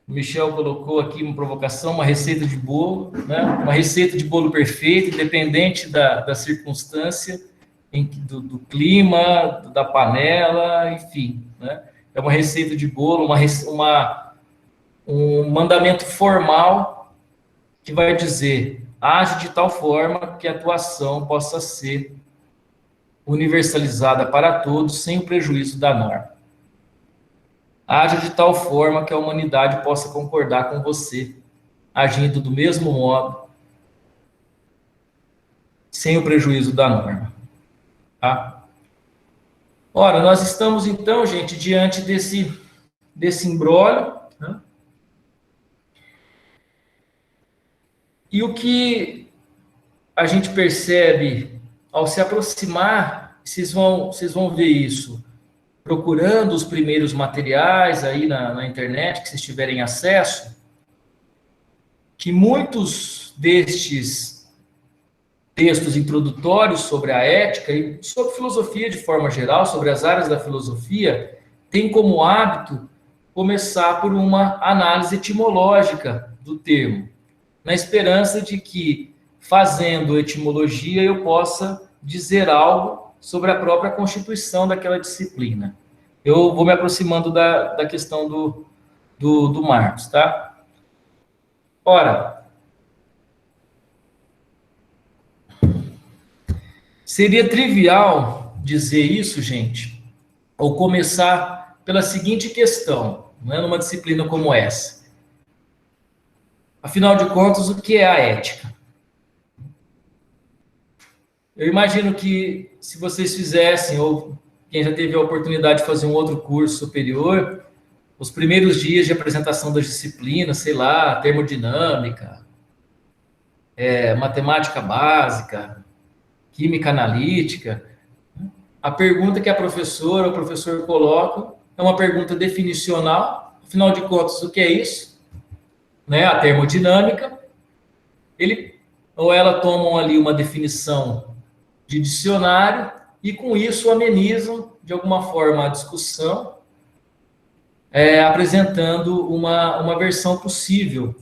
O Michel colocou aqui uma provocação, uma receita de bolo, né? Uma receita de bolo perfeita, independente da circunstância, do clima, da panela, enfim, né? É uma receita de bolo, um mandamento formal que vai dizer: age de tal forma que a tua ação possa ser universalizada para todos, sem o prejuízo da norma. Haja de tal forma que a humanidade possa concordar com você, agindo do mesmo modo, sem o prejuízo da norma. Tá? Ora, nós estamos então, gente, diante desse imbróglio, né? E o que a gente percebe ao se aproximar, vocês vão ver isso, procurando os primeiros materiais aí na internet, que vocês tiverem acesso, que muitos destes textos introdutórios sobre a ética e sobre filosofia de forma geral, sobre as áreas da filosofia, têm como hábito começar por uma análise etimológica do termo, na esperança de que, fazendo etimologia, eu possa dizer algo sobre a própria constituição daquela disciplina. Eu vou me aproximando da questão do Marx, tá? Ora, seria trivial dizer isso, gente, ou começar pela seguinte questão, não é, numa disciplina como essa. Afinal de contas, o que é a ética? Eu imagino que se vocês fizessem, ou quem já teve a oportunidade de fazer um outro curso superior, os primeiros dias de apresentação das disciplinas, sei lá, termodinâmica, matemática básica, química analítica, a pergunta que a professora ou o professor coloca é uma pergunta definicional. Afinal de contas, o que é isso? Né? A termodinâmica. Ele ou ela tomam ali uma definição de dicionário e com isso amenizam de alguma forma a discussão, apresentando uma versão possível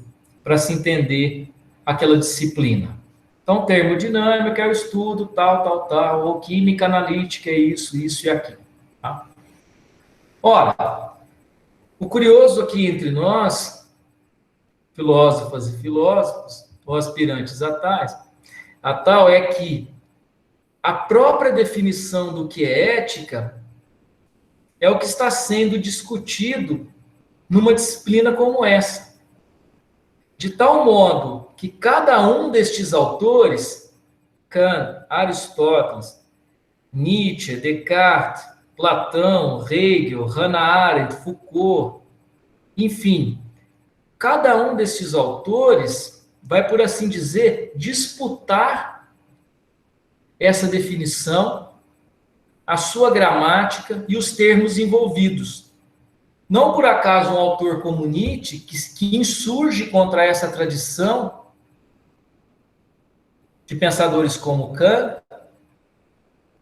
para se entender aquela disciplina. Então, termodinâmica é o estudo tal, ou química analítica é isso e aquilo. Tá? Ora, o curioso aqui entre nós, filósofas e filósofos, ou aspirantes a tal é que a própria definição do que é ética é o que está sendo discutido numa disciplina como essa. De tal modo que cada um destes autores, Kant, Aristóteles, Nietzsche, Descartes, Platão, Hegel, Hannah Arendt, Foucault, enfim, cada um destes autores vai, por assim dizer, disputar essa definição, a sua gramática e os termos envolvidos. Não por acaso um autor como Nietzsche, que insurge contra essa tradição de pensadores como Kant,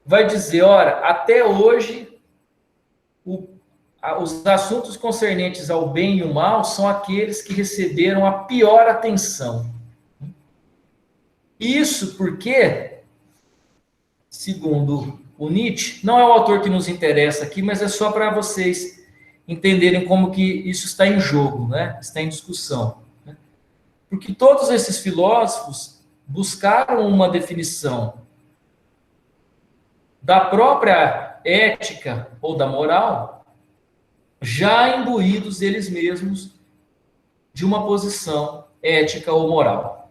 vai dizer, ora, até hoje, os assuntos concernentes ao bem e o mal são aqueles que receberam a pior atenção. Isso porque, segundo o Nietzsche, não é o autor que nos interessa aqui, mas é só para vocês entenderem como que isso está em jogo, né? Está em discussão. Né? Porque todos esses filósofos buscaram uma definição da própria ética ou da moral, já imbuídos eles mesmos de uma posição ética ou moral.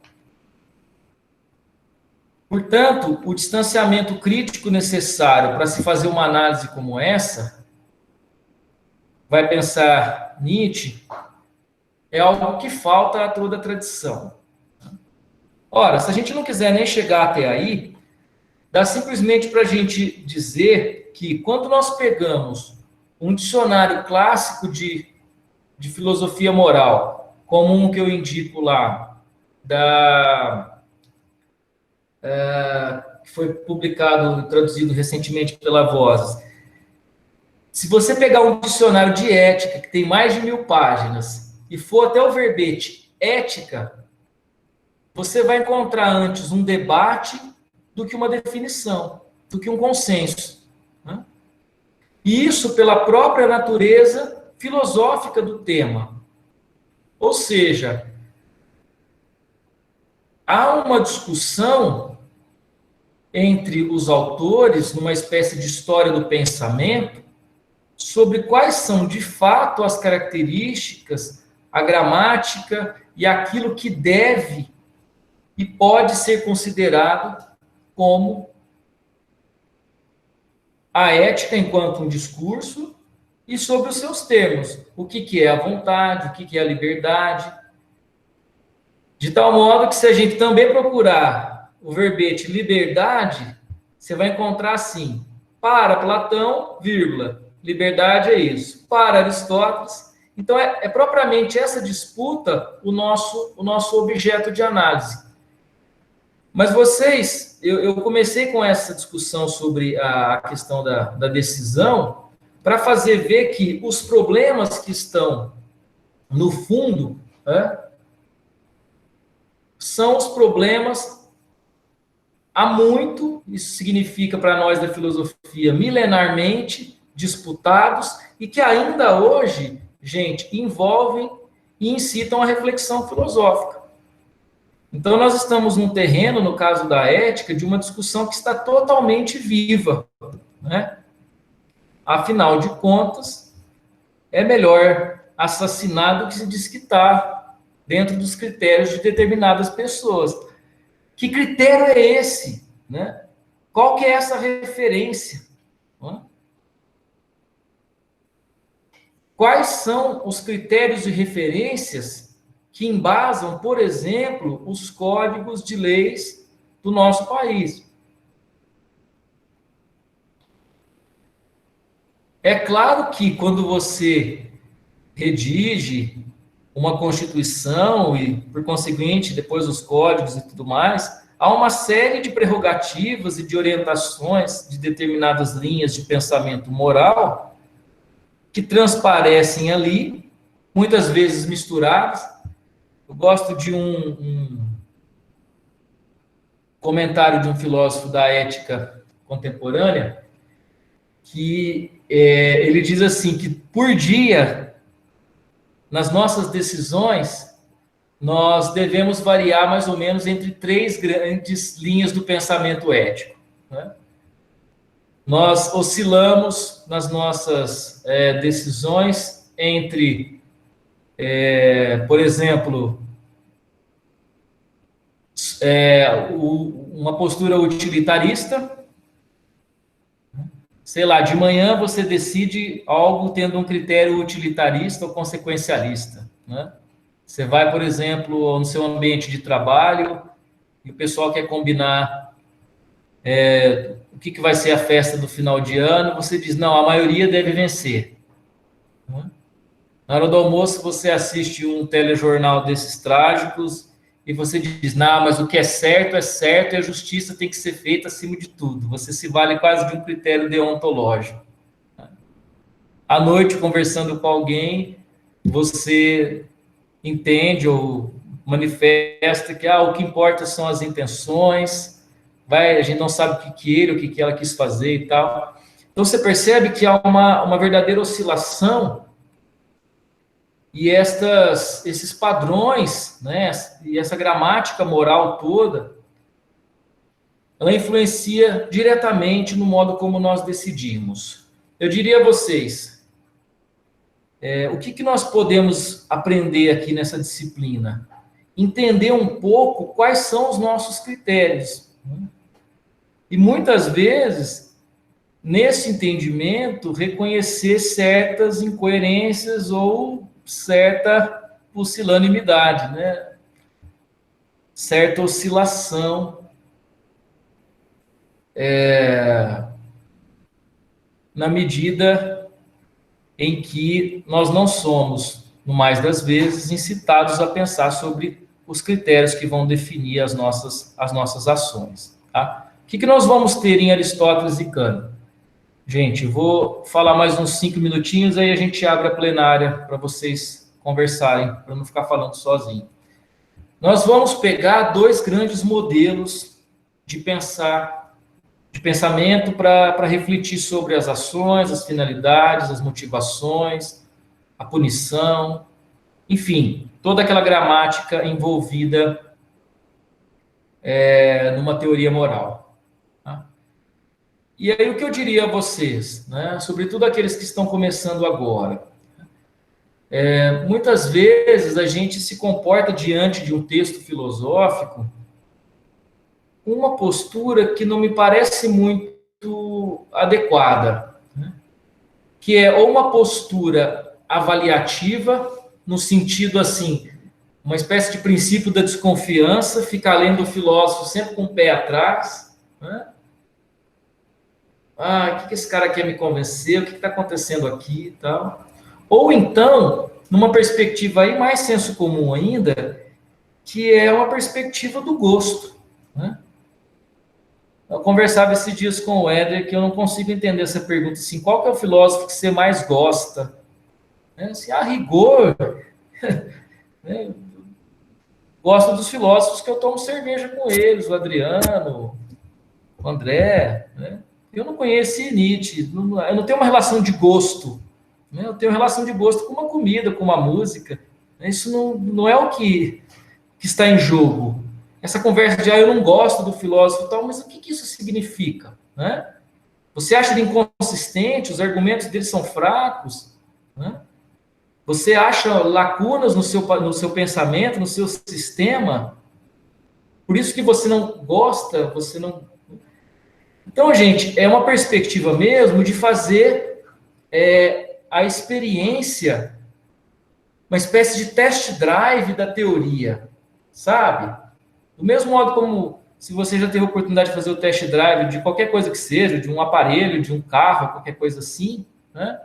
Portanto, o distanciamento crítico necessário para se fazer uma análise como essa, vai pensar Nietzsche, é algo que falta a toda a tradição. Ora, se a gente não quiser nem chegar até aí, dá simplesmente para a gente dizer que quando nós pegamos um dicionário clássico de filosofia moral, como um que eu indico lá, que foi publicado e traduzido recentemente pela Vozes. Se você pegar um dicionário de ética, que tem mais de 1000 páginas, e for até o verbete ética, você vai encontrar antes um debate do que uma definição, do que um consenso. Né? E isso pela própria natureza filosófica do tema. Ou seja, há uma discussão entre os autores, numa espécie de história do pensamento, sobre quais são, de fato, as características, a gramática e aquilo que deve e pode ser considerado como a ética enquanto um discurso e sobre os seus termos. O que é a vontade, o que é a liberdade. De tal modo que se a gente também procurar o verbete liberdade, você vai encontrar assim, para Platão, vírgula, liberdade é isso. Para Aristóteles, então é propriamente essa disputa o nosso objeto de análise. Mas vocês, eu comecei com essa discussão sobre a questão da decisão para fazer ver que os problemas que estão no fundo, né, são os problemas há muito, isso significa para nós da filosofia, milenarmente disputados e que ainda hoje, gente, envolvem e incitam a reflexão filosófica. Então, nós estamos num terreno, no caso da ética, de uma discussão que está totalmente viva. Né? Afinal de contas, é melhor assassinar do que se desquitar. dentro dos critérios de determinadas pessoas. Que critério é esse? Né? Qual que é essa referência? Quais são os critérios de referências que embasam, por exemplo, os códigos de leis do nosso país? É claro que quando você redige uma Constituição e, por conseguinte, depois os códigos e tudo mais, há uma série de prerrogativas e de orientações de determinadas linhas de pensamento moral que transparecem ali, muitas vezes misturadas. Eu gosto de um comentário de um filósofo da ética contemporânea, que ele diz assim, que por dia, nas nossas decisões, nós devemos variar mais ou menos entre 3 grandes linhas do pensamento ético. Né? Nós oscilamos nas nossas decisões entre, por exemplo, uma postura utilitarista. Sei lá, de manhã você decide algo tendo um critério utilitarista ou consequencialista. Né? Você vai, por exemplo, no seu ambiente de trabalho e o pessoal quer combinar o que vai ser a festa do final de ano, você diz, não, a maioria deve vencer. Na hora do almoço, você assiste um telejornal desses trágicos e você diz, não, mas o que é certo e a justiça tem que ser feita acima de tudo. Você se vale quase de um critério deontológico. À noite, conversando com alguém, você entende ou manifesta que o que importa são as intenções, a gente não sabe o que ele, o que ela quis fazer e tal. Então, você percebe que há uma verdadeira oscilação e esses padrões, né, e essa gramática moral toda, ela influencia diretamente no modo como nós decidimos. Eu diria a vocês, o que nós podemos aprender aqui nessa disciplina? Entender um pouco quais são os nossos critérios. E muitas vezes, nesse entendimento, reconhecer certas incoerências ou certa pusilanimidade, né? Certa oscilação na medida em que nós não somos, no mais das vezes, incitados a pensar sobre os critérios que vão definir as nossas ações. Tá? O que nós vamos ter em Aristóteles e Kant? Gente, vou falar mais uns 5 minutinhos, aí a gente abre a plenária para vocês conversarem, para não ficar falando sozinho. Nós vamos pegar 2 grandes modelos de pensamento para refletir sobre as ações, as finalidades, as motivações, a punição, enfim, toda aquela gramática envolvida numa teoria moral. E aí o que eu diria a vocês, né, sobretudo aqueles que estão começando agora, muitas vezes a gente se comporta diante de um texto filosófico com uma postura que não me parece muito adequada, né, que é ou uma postura avaliativa, no sentido assim, uma espécie de princípio da desconfiança, ficar lendo o filósofo sempre com o pé atrás, né? O que esse cara quer me convencer? O que está acontecendo aqui e tal? Ou então, numa perspectiva aí mais senso comum ainda, que é uma perspectiva do gosto. Né? Eu conversava esses dias com o Éder, que eu não consigo entender essa pergunta assim, qual que é o filósofo que você mais gosta? Assim, a rigor, né? Gosto dos filósofos que eu tomo cerveja com eles, o Adriano, o André, né? Eu não conheço Nietzsche, eu não tenho uma relação de gosto, né? Eu tenho relação de gosto com uma comida, com uma música. Isso não é o que está em jogo. Essa conversa de eu não gosto do filósofo e tal, mas o que isso significa? Né? Você acha ele inconsistente, os argumentos dele são fracos? Né? Você acha lacunas no seu pensamento, no seu sistema, por isso que você não gosta, você não. Então, gente, é uma perspectiva mesmo de fazer a experiência, uma espécie de test drive da teoria, sabe? Do mesmo modo como se você já teve a oportunidade de fazer o test drive de qualquer coisa que seja, de um aparelho, de um carro, qualquer coisa assim, né?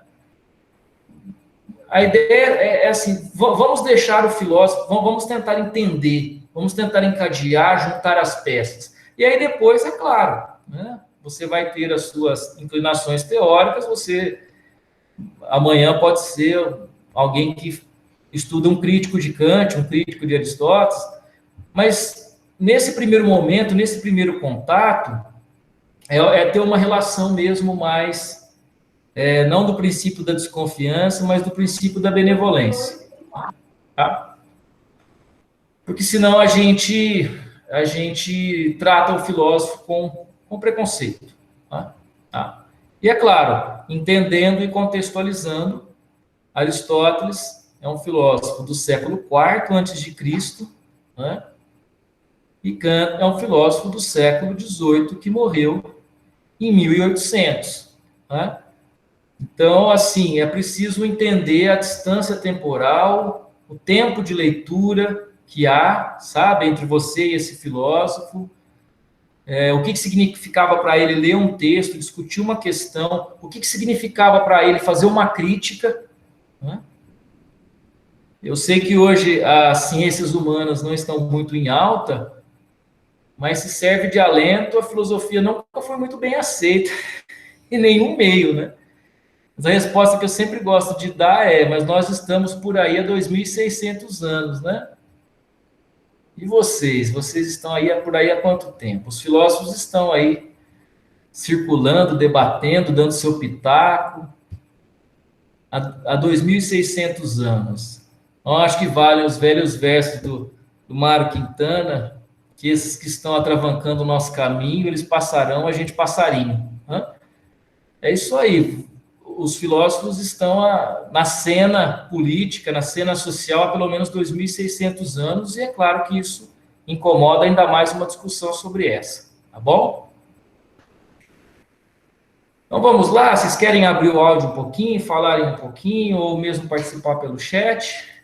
A ideia é assim, vamos deixar o filósofo, vamos tentar entender, vamos tentar encadear, juntar as peças. E aí depois, é claro, né? Você vai ter as suas inclinações teóricas, você amanhã pode ser alguém que estuda um crítico de Kant, um crítico de Aristóteles, mas nesse primeiro momento, nesse primeiro contato, ter uma relação mesmo mais, não do princípio da desconfiança, mas do princípio da benevolência. Tá? Porque senão a gente trata o filósofo com preconceito. Tá? Tá? E é claro, entendendo e contextualizando, Aristóteles é um filósofo do século IV a.C., né? E Kant é um filósofo do século XVIII que morreu em 1800. Né? Então, assim, é preciso entender a distância temporal, o tempo de leitura que há, sabe, entre você e esse filósofo, o que significava para ele ler um texto, discutir uma questão, o que significava para ele fazer uma crítica. Né? Eu sei que hoje as ciências humanas não estão muito em alta, mas se serve de alento, a filosofia nunca foi muito bem aceita em nenhum meio, né? Mas a resposta que eu sempre gosto de dar mas nós estamos por aí há 2.600 anos, né? E vocês? Vocês estão aí por aí há quanto tempo? Os filósofos estão aí circulando, debatendo, dando seu pitaco há 2.600 anos. Eu acho que valem os velhos versos do Mário Quintana, que esses que estão atravancando o nosso caminho, eles passarão, a gente passarinho. Né? É isso aí. Os filósofos estão na cena política, na cena social há pelo menos 2.600 anos, e é claro que isso incomoda ainda mais uma discussão sobre essa. Tá bom? Então vamos lá, vocês querem abrir o áudio um pouquinho, falarem um pouquinho, ou mesmo participar pelo chat?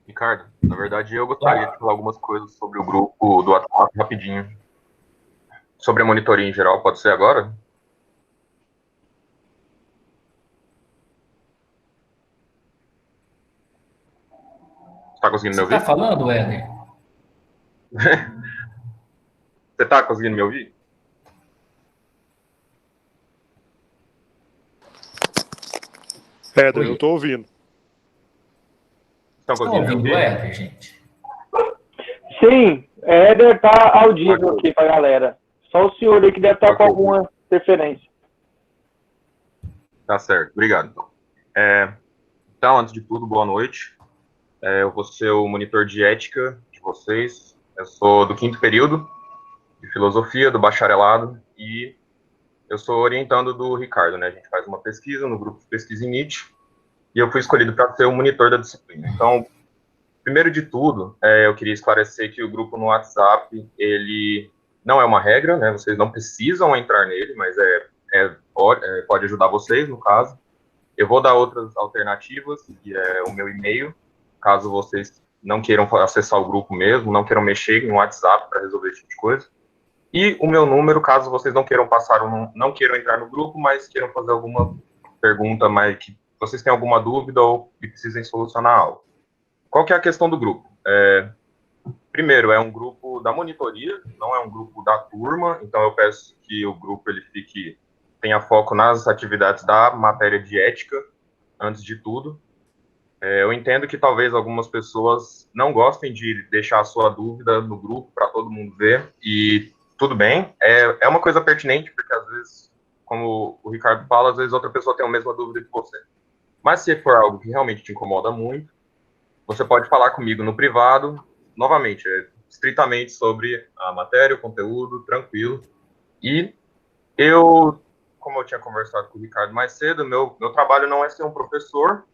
Ricardo, na verdade eu gostaria de falar algumas coisas sobre o grupo do WhatsApp rapidinho. Sobre a monitoria em geral, pode ser agora? Você tá conseguindo me ouvir? Você tá falando, Éder? Você tá conseguindo me ouvir? Éder, eu tô ouvindo. Estão conseguindo me ouvir? Éder, gente? Sim, Éder tá audível aqui pra galera. Só o senhor aí que deve estar com alguma interferência. Tá certo, obrigado. Então, antes de tudo, boa noite. Eu vou ser o monitor de ética de vocês. Eu sou do 5º período de filosofia, do bacharelado, e eu sou orientando do Ricardo, né? A gente faz uma pesquisa no grupo de pesquisa em Nietzsche, e eu fui escolhido para ser o monitor da disciplina. Então, primeiro de tudo, eu queria esclarecer que o grupo no WhatsApp, ele não é uma regra, né? Vocês não precisam entrar nele, mas pode ajudar vocês, no caso. Eu vou dar outras alternativas, que é o meu e-mail, caso vocês não queiram acessar o grupo mesmo, não queiram mexer no WhatsApp para resolver esse tipo de coisa. E o meu número, caso vocês não queiram não queiram entrar no grupo, mas queiram fazer alguma pergunta, mas que vocês têm alguma dúvida ou que precisem solucionar algo. Qual que é a questão do grupo? Primeiro, é um grupo da monitoria, não é um grupo da turma, então eu peço que o grupo ele tenha foco nas atividades da matéria de ética, antes de tudo. Eu entendo que talvez algumas pessoas não gostem de deixar a sua dúvida no grupo para todo mundo ver, e tudo bem, é uma coisa pertinente, porque às vezes, como o Ricardo fala, às vezes outra pessoa tem a mesma dúvida que você. Mas se for algo que realmente te incomoda muito, você pode falar comigo no privado, novamente, estritamente sobre a matéria, o conteúdo, tranquilo. E eu como eu tinha conversado com o Ricardo mais cedo, meu trabalho não é ser um professor,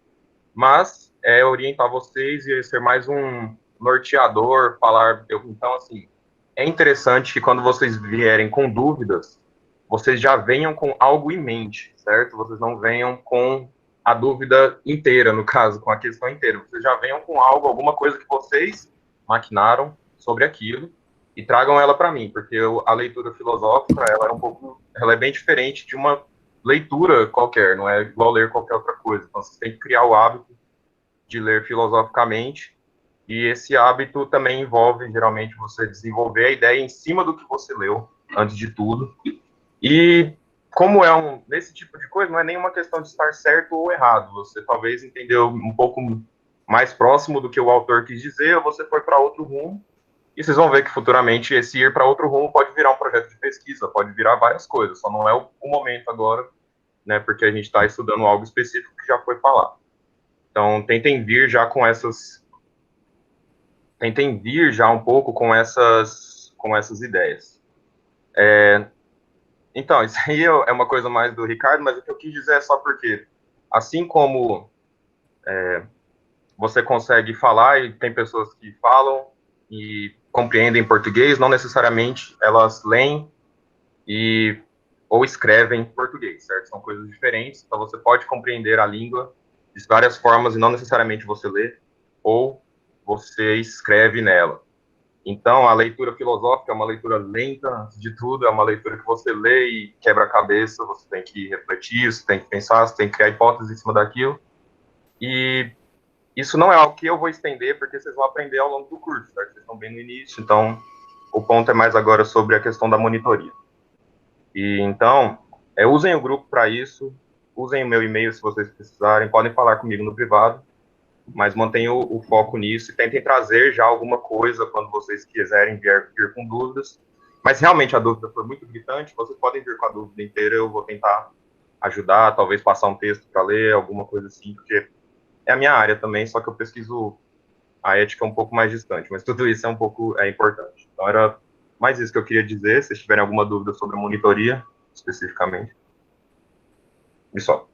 mas é orientar vocês e ser mais um norteador, falar. Então, assim, é interessante que quando vocês vierem com dúvidas, vocês já venham com algo em mente, certo? Vocês não venham com a dúvida inteira, no caso, com a questão inteira. Vocês já venham com algo, alguma coisa que vocês maquinaram sobre aquilo e tragam ela para mim, porque a leitura filosófica, ela é bem diferente de uma leitura qualquer, não é igual ler qualquer outra coisa. Então, você tem que criar o hábito de ler filosoficamente, e esse hábito também envolve, geralmente, você desenvolver a ideia em cima do que você leu, antes de tudo. E como nesse tipo de coisa, não é nenhuma questão de estar certo ou errado. Você talvez entendeu um pouco mais próximo do que o autor quis dizer, ou você foi para outro rumo, e vocês vão ver que futuramente esse ir para outro rumo pode virar um projeto de pesquisa, pode virar várias coisas, só não é o momento agora, né, porque a gente está estudando algo específico que já foi falado. Então, tentem vir já um pouco com essas ideias. Então, isso aí é uma coisa mais do Ricardo, mas o que eu quis dizer é só porque, assim como você consegue falar, e tem pessoas que falam e compreendem português, não necessariamente elas leem ou escrevem português, certo? São coisas diferentes, então você pode compreender a língua de várias formas e não necessariamente você lê ou você escreve nela. Então, a leitura filosófica é uma leitura lenta, antes de tudo, é uma leitura que você lê e quebra a cabeça, você tem que refletir, você tem que pensar, você tem que criar hipóteses em cima daquilo. E isso não é algo que eu vou estender, porque vocês vão aprender ao longo do curso, certo? Vocês estão bem no início, então o ponto é mais agora sobre a questão da monitoria. E então, usem o grupo para isso, usem o meu e-mail se vocês precisarem, podem falar comigo no privado, mas mantenham o foco nisso e tentem trazer já alguma coisa quando vocês quiserem vir com dúvidas. Mas realmente a dúvida foi muito gritante, vocês podem vir com a dúvida inteira, eu vou tentar ajudar, talvez passar um texto para ler, alguma coisa assim, porque é a minha área também, só que eu pesquiso a ética um pouco mais distante, mas tudo isso é importante. Então era mais isso que eu queria dizer, se vocês tiverem alguma dúvida sobre a monitoria, especificamente. E só.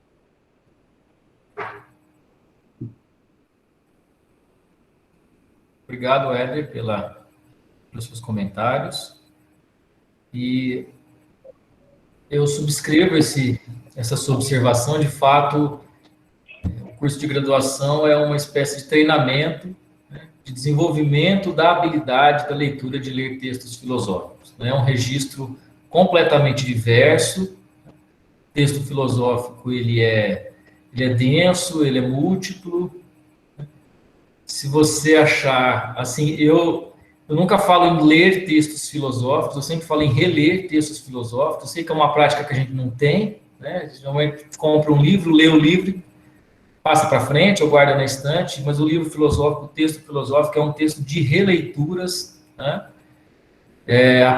Obrigado, Éder, pelos seus comentários. E eu subscrevo essa sua observação. De fato, o curso de graduação é uma espécie de treinamento, né, de desenvolvimento da habilidade da leitura de ler textos filosóficos. É um registro completamente diverso. O texto filosófico ele é denso, ele é múltiplo. Se você achar, assim, eu nunca falo em ler textos filosóficos, eu sempre falo em reler textos filosóficos. Eu sei que é uma prática que a gente não tem, né? Geralmente compra um livro, lê o livro, passa para frente ou guarda na estante, mas o livro filosófico, o texto filosófico é um texto de releituras, né? A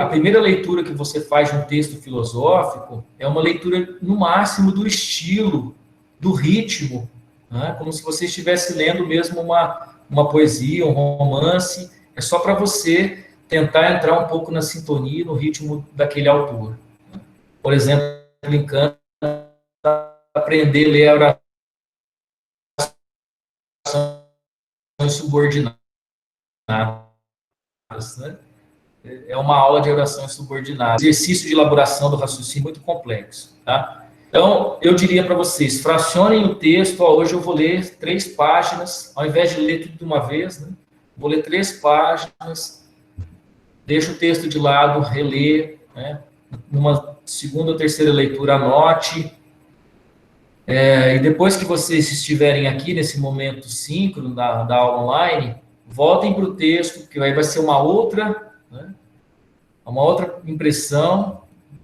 primeira leitura que você faz de um texto filosófico é uma leitura, no máximo, do estilo, do ritmo, né? Como se você estivesse lendo mesmo uma poesia, um romance, é só para você tentar entrar um pouco na sintonia, no ritmo daquele autor. Por exemplo, em Kant, aprender a ler a orações subordinadas, né? É uma aula de orações subordinadas, exercício de elaboração do raciocínio muito complexo, tá? Então, eu diria para vocês, fracionem o texto. Hoje eu vou ler 3 páginas, ao invés de ler tudo de uma vez, né? Vou ler 3 páginas, deixa o texto de lado, reler, né? Numa segunda ou terceira leitura, anote. E depois que vocês estiverem aqui nesse momento síncrono da aula online, voltem para o texto, que aí vai ser uma outra, né? Uma outra impressão.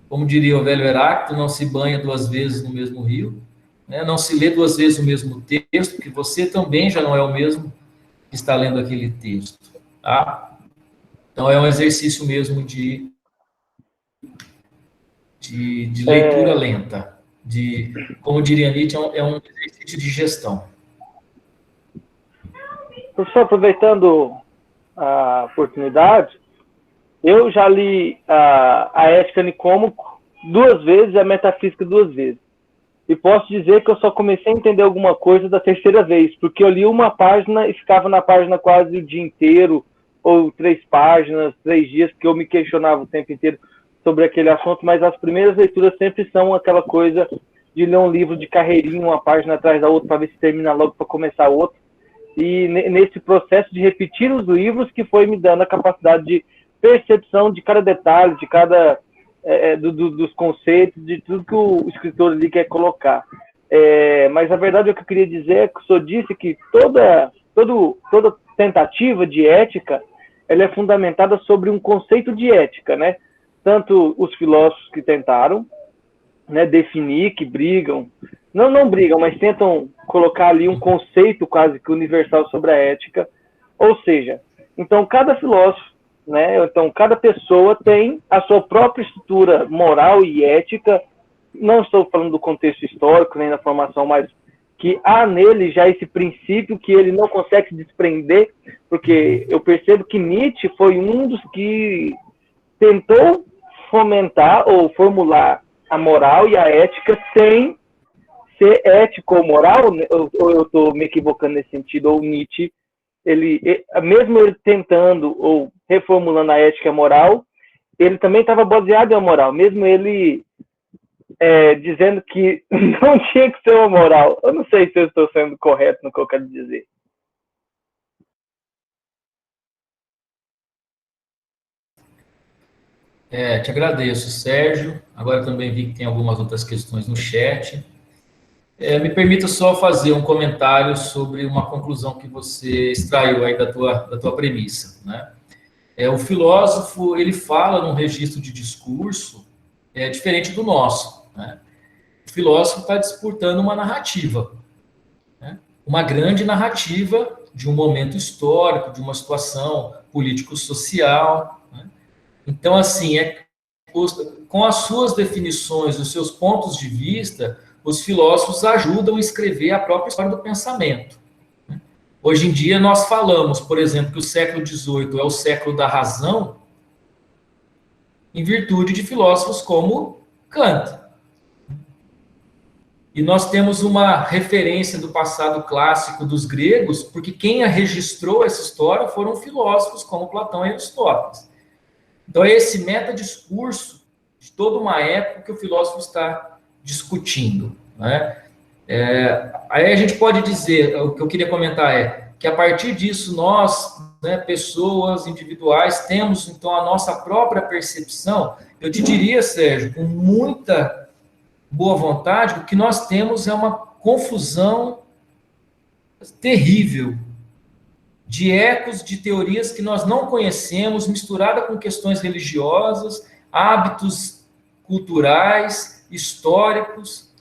Como diria o velho Heráclito, não se banha 2 vezes no mesmo rio, né? Não se lê 2 vezes o mesmo texto, porque você também já não é o mesmo que está lendo aquele texto, tá? Então, é um exercício mesmo de leitura lenta, como diria Nietzsche, é um exercício de gestão. Professor, aproveitando a oportunidade, eu já li a Ética Nicômaco 2 vezes, a metafísica 2 vezes. E posso dizer que eu só comecei a entender alguma coisa da 3ª vez, porque eu li uma página e ficava na página quase o dia inteiro, ou 3 páginas, 3 dias, porque eu me questionava o tempo inteiro sobre aquele assunto, mas as primeiras leituras sempre são aquela coisa de ler um livro de carreirinha, uma página atrás da outra, para ver se termina logo para começar outro. E nesse processo de repetir os livros que foi me dando a capacidade de percepção de cada detalhe, de cada dos conceitos, de tudo que o escritor ali quer colocar. Mas a verdade, o que eu queria dizer é que o senhor disse que toda tentativa de ética, ela é fundamentada sobre um conceito de ética, né? Tanto os filósofos que tentaram, né, definir, que brigam, não brigam, mas tentam colocar ali um conceito quase que universal sobre a ética, ou seja, então cada filósofo, né, então cada pessoa tem a sua própria estrutura moral e ética, não estou falando do contexto histórico, nem da formação, mas que há nele já esse princípio que ele não consegue se desprender, porque eu percebo que Nietzsche foi um dos que tentou fomentar ou formular a moral e a ética sem ser ético ou moral, ou eu estou me equivocando nesse sentido, ou Nietzsche, mesmo ele tentando ou reformulando a ética e a moral, ele também estava baseado em uma moral, mesmo ele dizendo que não tinha que ser uma moral. Eu não sei se eu estou sendo correto no que eu quero dizer. Te agradeço, Sérgio. Agora também vi que tem algumas outras questões no chat. Me permita só fazer um comentário sobre uma conclusão que você extraiu aí da tua premissa, né? O filósofo, ele fala num registro de discurso diferente do nosso, né? O filósofo está disputando uma narrativa, né? Uma grande narrativa de um momento histórico, de uma situação político-social, né? Então, assim, com as suas definições, os seus pontos de vista, os filósofos ajudam a escrever a própria história do pensamento. Hoje em dia, nós falamos, por exemplo, que o século XVIII é o século da razão, em virtude de filósofos como Kant. E nós temos uma referência do passado clássico dos gregos, porque quem registrou essa história foram filósofos como Platão e Aristóteles. Então, é esse metadiscurso de toda uma época que o filósofo está discutindo, né? Aí a gente pode dizer, o que eu queria comentar que a partir disso nós, né, pessoas individuais, temos então a nossa própria percepção. Eu te diria, Sérgio, com muita boa vontade, o que nós temos é uma confusão terrível de ecos de teorias que nós não conhecemos, misturada com questões religiosas, hábitos culturais, históricos.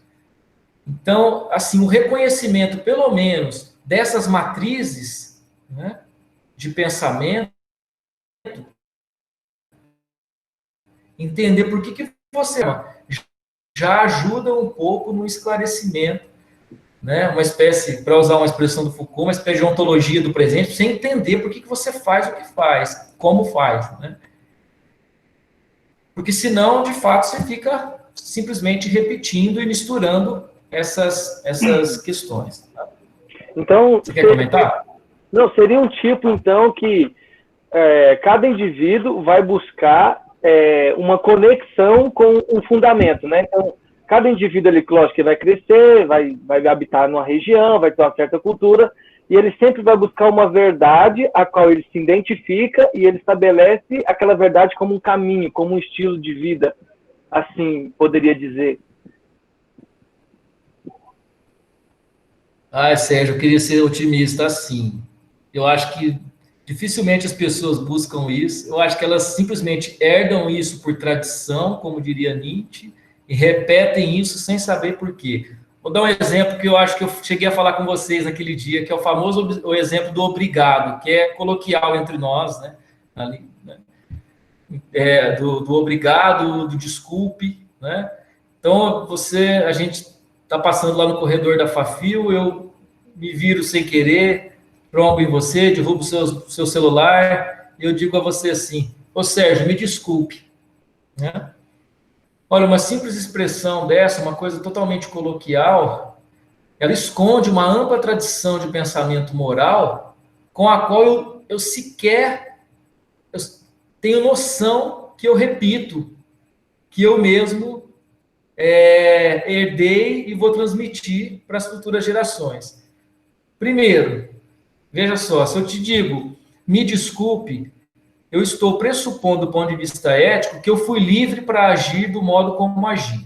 Então, assim, o reconhecimento, pelo menos, dessas matrizes, né, de pensamento, entender por que você já ajuda um pouco no esclarecimento, né, uma espécie, para usar uma expressão do Foucault, uma espécie de ontologia do presente, sem entender por que você faz o que faz, como faz, né? Porque senão, de fato, você fica simplesmente repetindo e misturando essas questões. Tá? Então, você quer comentar? Não, seria um tipo, então, que cada indivíduo vai buscar uma conexão com um fundamento, né? Então, cada indivíduo ali, lógico, que vai crescer, vai habitar numa região, vai ter uma certa cultura, e ele sempre vai buscar uma verdade a qual ele se identifica e ele estabelece aquela verdade como um caminho, como um estilo de vida, assim, poderia dizer. Sérgio, eu queria ser otimista assim. Eu acho que dificilmente as pessoas buscam isso. Eu acho que elas simplesmente herdam isso por tradição, como diria Nietzsche, e repetem isso sem saber por quê. Vou dar um exemplo que eu acho que eu cheguei a falar com vocês naquele dia, que é o famoso exemplo do obrigado, que é coloquial entre nós, né? Ali, né? Do obrigado, do desculpe, né? Então, a gente está passando lá no corredor da Fafil, eu me viro sem querer, trombo em você, derrubo o seu celular, e eu digo a você assim, ô Sérgio, me desculpe, né? Olha, uma simples expressão dessa, uma coisa totalmente coloquial, ela esconde uma ampla tradição de pensamento moral com a qual eu sequer eu tenho noção que eu repito, que eu mesmo herdei e vou transmitir para as futuras gerações. Primeiro, veja só, se eu te digo, me desculpe, eu estou pressupondo do ponto de vista ético que eu fui livre para agir do modo como agi.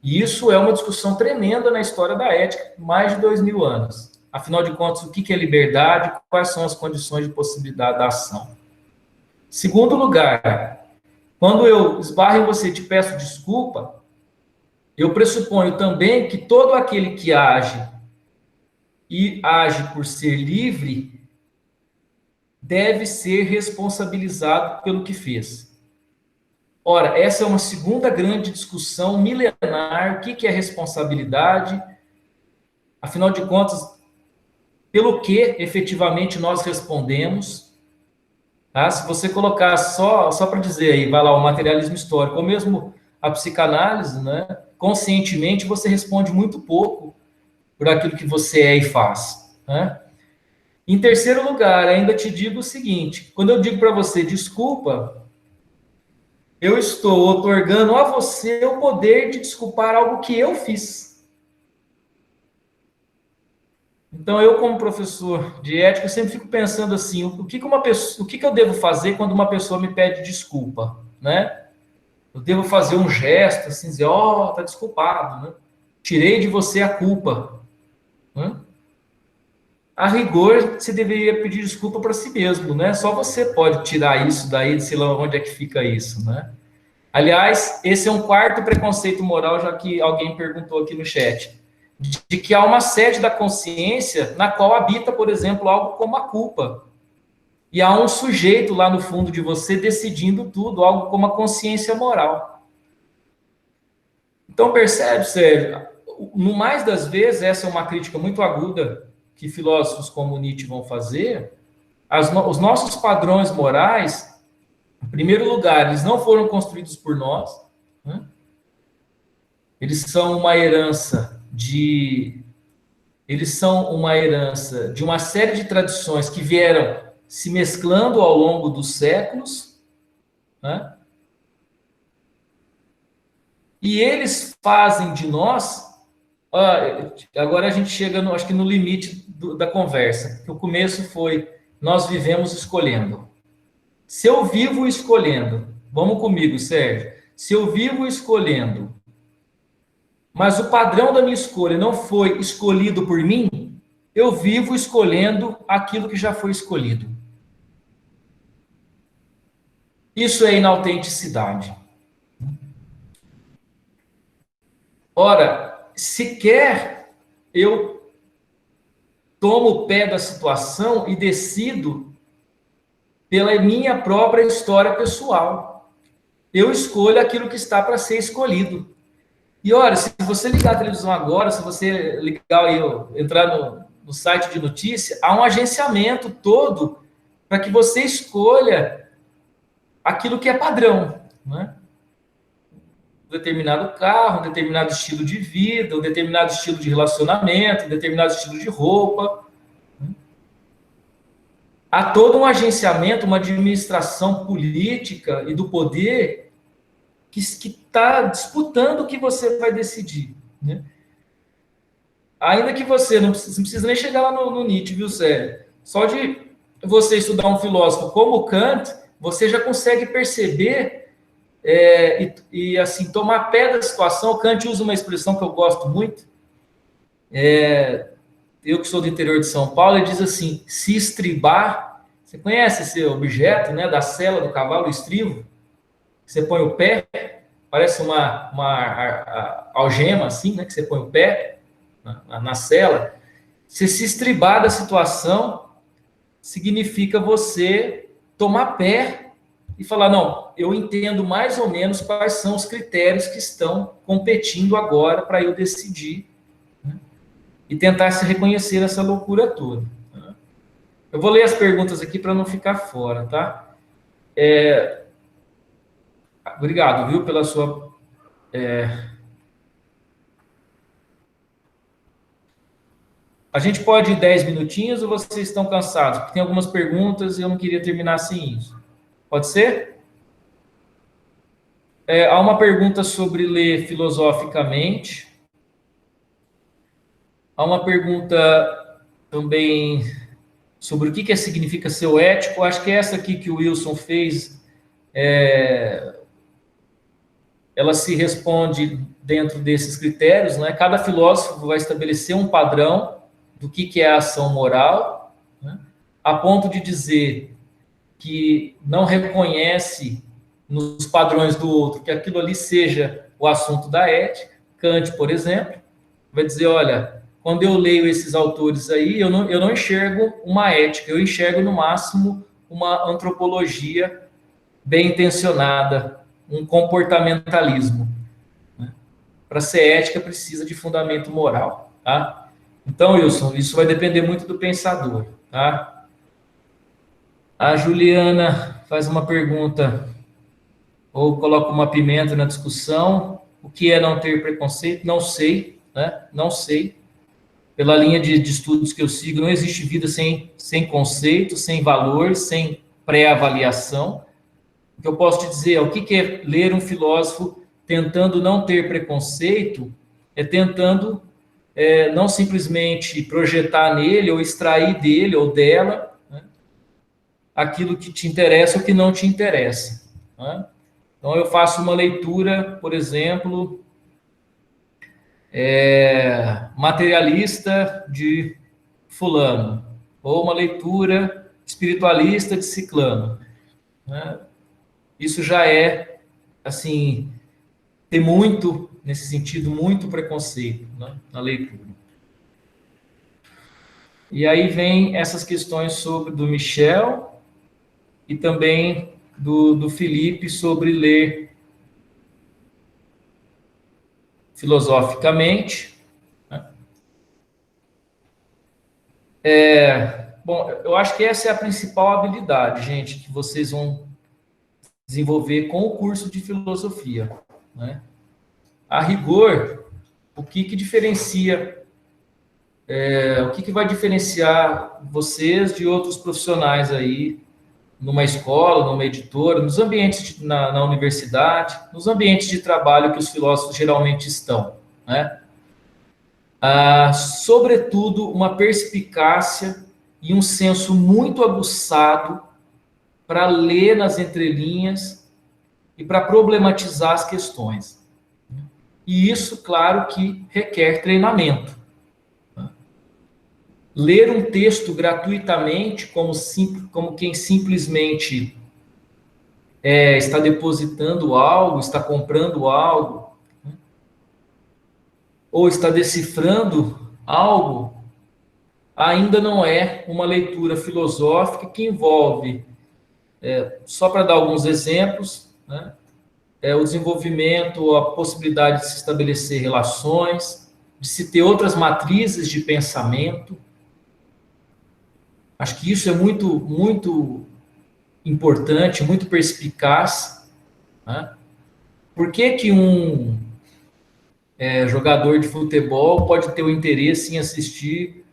E isso é uma discussão tremenda na história da ética, mais de 2000 anos. Afinal de contas, o que é liberdade? Quais são as condições de possibilidade da ação? Segundo lugar, quando eu esbarro em você e te peço desculpa, eu pressuponho também que todo aquele que age e age por ser livre deve ser responsabilizado pelo que fez. Ora, essa é uma segunda grande discussão milenar, o que é responsabilidade, afinal de contas, pelo que efetivamente nós respondemos, tá? Se você colocar só para dizer aí, vai lá, o materialismo histórico, ou mesmo a psicanálise, né? Conscientemente você responde muito pouco por aquilo que você é e faz, né? Em terceiro lugar, ainda te digo o seguinte, quando eu digo para você desculpa, eu estou otorgando a você o poder de desculpar algo que eu fiz. Então, eu, como professor de ética, eu sempre fico pensando assim, o que eu devo fazer quando uma pessoa me pede desculpa, né? Eu devo fazer um gesto, assim, dizer, tá desculpado, né? Tirei de você a culpa, né? A rigor, você deveria pedir desculpa para si mesmo, né? Só você pode tirar isso daí, sei lá onde é que fica isso, né? Aliás, esse é um quarto preconceito moral, já que alguém perguntou aqui no chat, de que há uma sede da consciência na qual habita, por exemplo, algo como a culpa. E há um sujeito lá no fundo de você decidindo tudo, algo como a consciência moral. Então, percebe, Sérgio, no mais das vezes, essa é uma crítica muito aguda que filósofos como Nietzsche vão fazer, os nossos padrões morais, em primeiro lugar, eles não foram construídos por nós, né? Eles são uma herança de uma série de tradições que vieram se mesclando ao longo dos séculos, né? E eles fazem de nós, agora a gente chega, acho que no limite da conversa, que o começo foi, nós vivemos escolhendo. Se eu vivo escolhendo, vamos comigo, Sérgio, se eu vivo escolhendo, mas o padrão da minha escolha não foi escolhido por mim, eu vivo escolhendo aquilo que já foi escolhido. Isso é inautenticidade. Ora, sequer eu tomo o pé da situação e decido pela minha própria história pessoal. Eu escolho aquilo que está para ser escolhido. E olha, se você ligar a televisão agora, se você ligar aí, entrar no site de notícia, há um agenciamento todo para que você escolha aquilo que é padrão, né? Um determinado carro, um determinado estilo de vida, um determinado estilo de relacionamento, um determinado estilo de roupa. Há todo um agenciamento, uma administração política e do poder que está disputando o que você vai decidir, né? Ainda que você não precisa nem chegar lá no Nietzsche, viu, Sérgio? Só de você estudar um filósofo como Kant, você já consegue perceber e assim, tomar pé da situação. Kant usa uma expressão que eu gosto muito, eu que sou do interior de São Paulo, ele diz assim, se estribar, você conhece esse objeto, né, da sela do cavalo, o estribo? Você põe o pé, parece uma algema assim, né, que você põe o pé na sela. Se estribar da situação, significa você tomar pé e falar, não, eu entendo mais ou menos quais são os critérios que estão competindo agora para eu decidir, né? E tentar se reconhecer essa loucura toda, né? Eu vou ler as perguntas aqui para não ficar fora, tá? Obrigado, viu, pela sua A gente pode ir 10 minutinhos ou vocês estão cansados? Porque tem algumas perguntas e eu não queria terminar sem isso. Pode ser? Há uma pergunta sobre ler filosoficamente. Há uma pergunta também sobre o que significa ser o ético. Acho que essa aqui que o Wilson fez, ela se responde dentro desses critérios, né? Cada filósofo vai estabelecer um padrão do que é a ação moral, né? A ponto de dizer que não reconhece nos padrões do outro que aquilo ali seja o assunto da ética. Kant, por exemplo, vai dizer, olha, quando eu leio esses autores aí, eu não enxergo uma ética, eu enxergo, no máximo, uma antropologia bem intencionada, um comportamentalismo. Né? Para ser ética, precisa de fundamento moral. Tá? Então, Wilson, isso vai depender muito do pensador. Tá? A Juliana faz uma pergunta, ou coloca uma pimenta na discussão. O que é não ter preconceito? Não sei, né? Não sei. Pela linha de estudos que eu sigo, não existe vida sem conceito, sem valor, sem pré-avaliação. O que eu posso te dizer é o que é ler um filósofo tentando não ter preconceito, tentando não simplesmente projetar nele ou extrair dele ou dela, né, aquilo que te interessa ou que não te interessa. Né? Então, eu faço uma leitura, por exemplo, materialista de fulano, ou uma leitura espiritualista de ciclano. Né? Isso já é, assim, ter muito, nesse sentido, muito preconceito, né, na leitura. E aí vem essas questões sobre do Michel e também do Felipe sobre ler filosoficamente. Né? Bom, eu acho que essa é a principal habilidade, gente, que vocês vão desenvolver com o curso de filosofia. Né? A rigor, o que diferencia, o que vai diferenciar vocês de outros profissionais aí, numa escola, numa editora, nos ambientes na universidade, nos ambientes de trabalho que os filósofos geralmente estão, né? Sobretudo, uma perspicácia e um senso muito aguçado para ler nas entrelinhas e para problematizar as questões. E isso, claro, que requer treinamento. Ler um texto gratuitamente, como quem simplesmente está depositando algo, está comprando algo, né? Ou está decifrando algo, ainda não é uma leitura filosófica que envolve, só para dar alguns exemplos, né? O desenvolvimento, a possibilidade de se estabelecer relações, de se ter outras matrizes de pensamento. Acho que isso é muito, muito importante, muito perspicaz. Né? Por que um jogador de futebol pode ter o interesse em assistir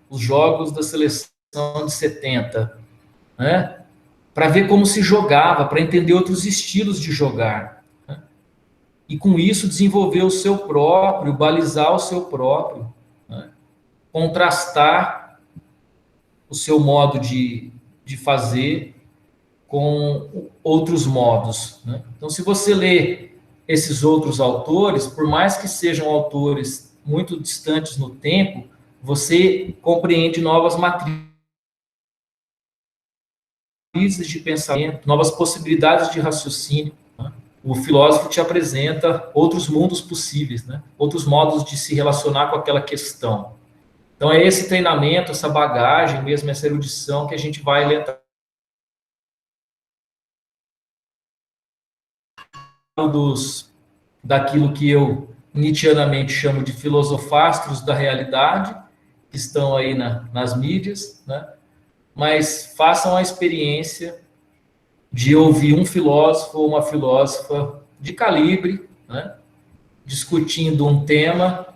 os jogos da seleção de 70? Né? Para ver como se jogava, para entender outros estilos de jogar. Né? E com isso desenvolver o seu próprio, balizar o seu próprio, né? Contrastar o seu modo de fazer com outros modos. Né? Então, se você lê esses outros autores, por mais que sejam autores muito distantes no tempo, você compreende novas matrizes de pensamento, novas possibilidades de raciocínio. Né? O filósofo te apresenta outros mundos possíveis, né? Outros modos de se relacionar com aquela questão. Então, é esse treinamento, essa bagagem mesmo, essa erudição que a gente vai levar daquilo que eu nietzscheanamente chamo de filosofastros da realidade, que estão aí nas mídias, né? Mas façam a experiência de ouvir um filósofo ou uma filósofa de calibre, né, discutindo um tema,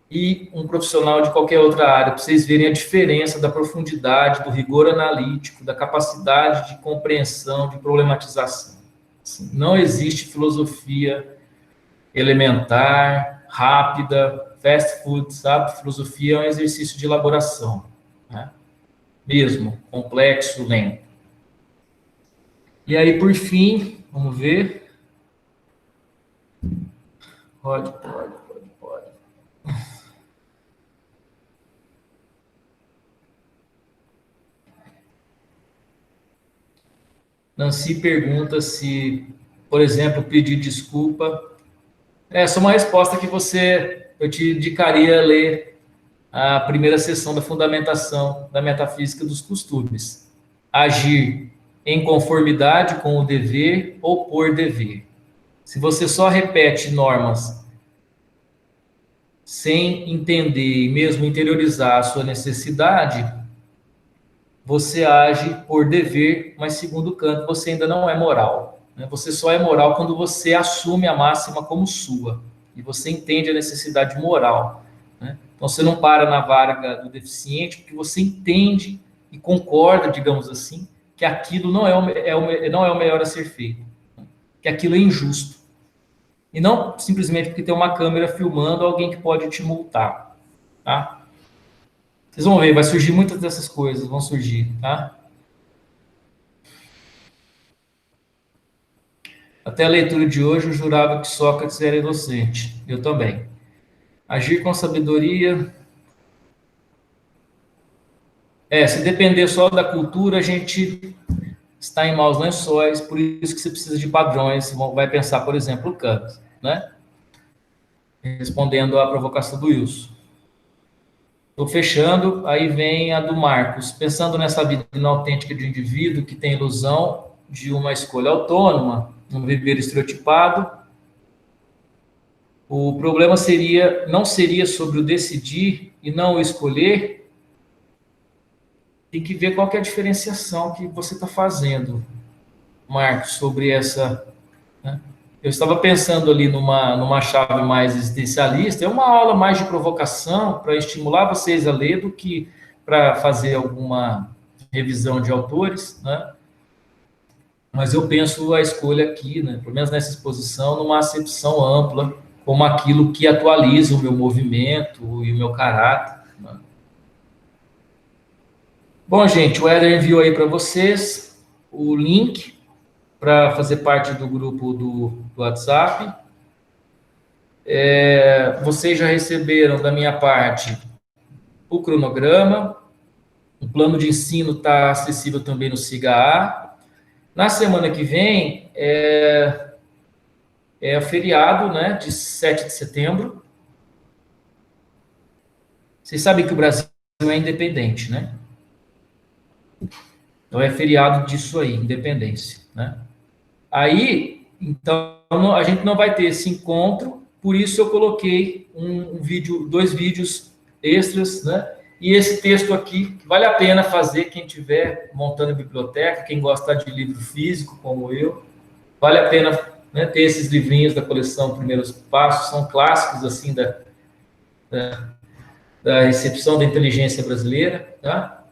e um profissional de qualquer outra área, para vocês verem a diferença da profundidade, do rigor analítico, da capacidade de compreensão, de problematização. Assim, não existe filosofia elementar, rápida, fast food, sabe? Filosofia é um exercício de elaboração, né? Mesmo, complexo, lento. E aí, por fim, vamos ver. Pode. Nancy pergunta se, por exemplo, pedir desculpa. Essa é uma resposta que eu te indicaria ler a primeira sessão da fundamentação da metafísica dos costumes. Agir em conformidade com o dever ou por dever. Se você só repete normas sem entender e mesmo interiorizar a sua necessidade, você age por dever, mas segundo Kant, você ainda não é moral. Né? Você só é moral quando você assume a máxima como sua e você entende a necessidade moral. Né? Então, você não para na vara do deficiente porque você entende e concorda, digamos assim, que aquilo não é o melhor a ser feito, né? Que aquilo é injusto. E não simplesmente porque tem uma câmera filmando alguém que pode te multar. Tá? Vocês vão ver, vai surgir muitas dessas coisas, vão surgir, tá? Até a leitura de hoje eu jurava que Sócrates era inocente. Eu também. Agir com sabedoria. Se depender só da cultura, a gente está em maus lençóis, por isso que você precisa de padrões. Você vai pensar, por exemplo, o Kant, né? Respondendo à provocação do Wilson. Estou fechando, aí vem a do Marcos. Pensando nessa vida inautêntica de um indivíduo que tem ilusão de uma escolha autônoma, um viver estereotipado, o problema não seria sobre o decidir e não o escolher. Tem que ver qual que é a diferenciação que você está fazendo, Marcos, sobre essa... Né? Eu estava pensando ali numa chave mais existencialista, é uma aula mais de provocação para estimular vocês a ler do que para fazer alguma revisão de autores, né? Mas eu penso a escolha aqui, né, pelo menos nessa exposição, numa acepção ampla, como aquilo que atualiza o meu movimento e o meu caráter. Né? Bom, gente, o Éder enviou aí para vocês o link para fazer parte do grupo do WhatsApp. Vocês já receberam da minha parte o cronograma, o plano de ensino está acessível também no SIGA-A. Na semana que vem é feriado, né, de 7 de setembro. Vocês sabem que o Brasil é independente, né? Então é feriado disso aí, independência, né? Aí, então, a gente não vai ter esse encontro, por isso eu coloquei dois vídeos extras, né? E esse texto aqui, que vale a pena fazer, quem estiver montando biblioteca, quem gosta de livro físico, como eu, vale a pena, né, ter esses livrinhos da coleção Primeiros Passos, são clássicos, assim, da recepção da inteligência brasileira, tá?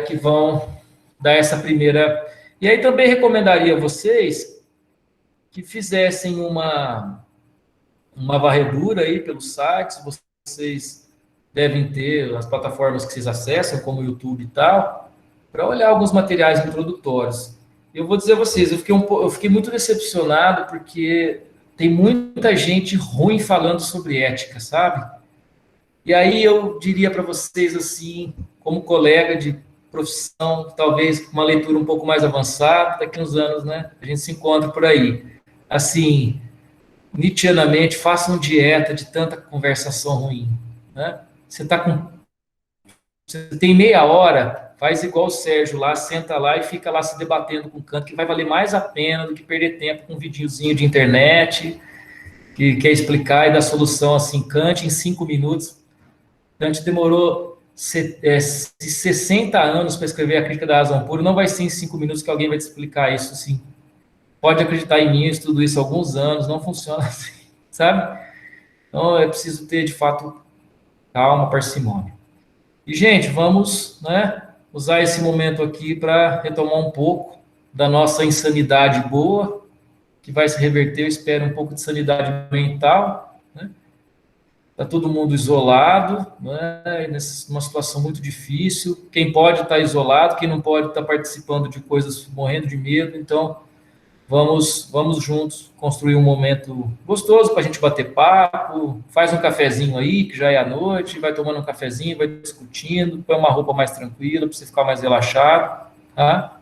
Que vão dar essa primeira... E aí também recomendaria a vocês que fizessem uma varredura aí pelos sites, vocês devem ter as plataformas que vocês acessam, como o YouTube e tal, para olhar alguns materiais introdutórios. Eu vou dizer a vocês, eu fiquei muito decepcionado porque tem muita gente ruim falando sobre ética, sabe? E aí eu diria para vocês assim, como colega de profissão, talvez uma leitura um pouco mais avançada, daqui uns anos, né? A gente se encontra por aí. Assim, nietzscheanamente, façam dieta de tanta conversação ruim, né? Você tem meia hora, faz igual o Sérgio lá, senta lá e fica lá se debatendo com o Kant, que vai valer mais a pena do que perder tempo com um videozinho de internet, que quer explicar e dar solução assim, Kant em 5 minutos. Kant demorou 60 anos para escrever a Crítica da Razão Pura, não vai ser em 5 minutos que alguém vai te explicar isso assim, pode acreditar em mim, eu estudo isso há alguns anos, não funciona assim, sabe? Então, é preciso ter, de fato, calma, parcimônia. E, gente, vamos, né, usar esse momento aqui para retomar um pouco da nossa insanidade boa, que vai se reverter, eu espero, um pouco de sanidade mental, né? Está todo mundo isolado, né? Numa situação muito difícil. Quem pode estar isolado, quem não pode estar participando de coisas morrendo de medo. Então, vamos juntos construir um momento gostoso para a gente bater papo. Faz um cafezinho aí, que já é à noite, vai tomando um cafezinho, vai discutindo, põe uma roupa mais tranquila para você ficar mais relaxado, tá?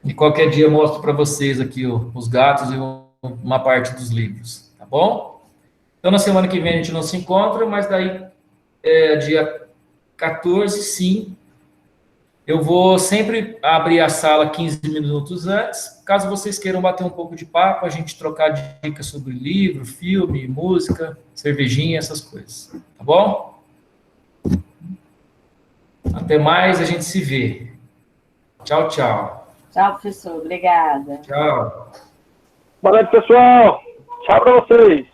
E qualquer dia eu mostro para vocês aqui os gatos e uma parte dos livros, tá bom? Então, na semana que vem a gente não se encontra, mas daí, dia 14, sim, eu vou sempre abrir a sala 15 minutos antes, caso vocês queiram bater um pouco de papo, a gente trocar dicas sobre livro, filme, música, cervejinha, essas coisas, tá bom? Até mais, a gente se vê. Tchau, tchau. Tchau, professor. Obrigada. Tchau. Boa noite, pessoal. Tchau para vocês.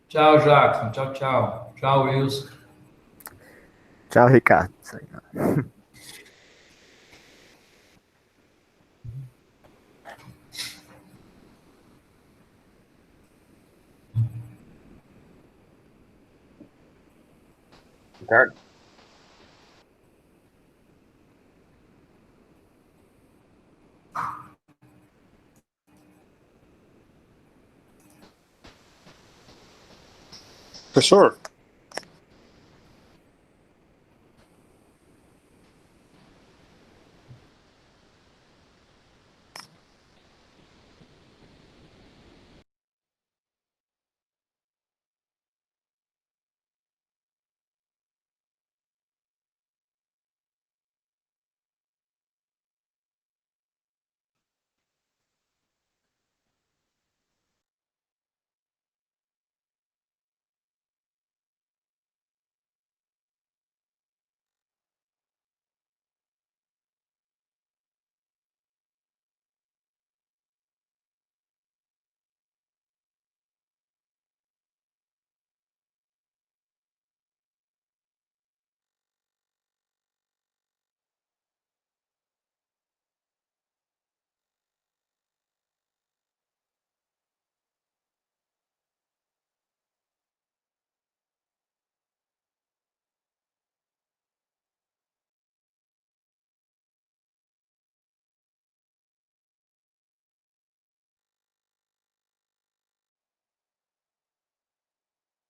Tchau, Jackson. Tchau, tchau. Tchau, Wilson. Tchau, Ricardo. Ricardo? Professor?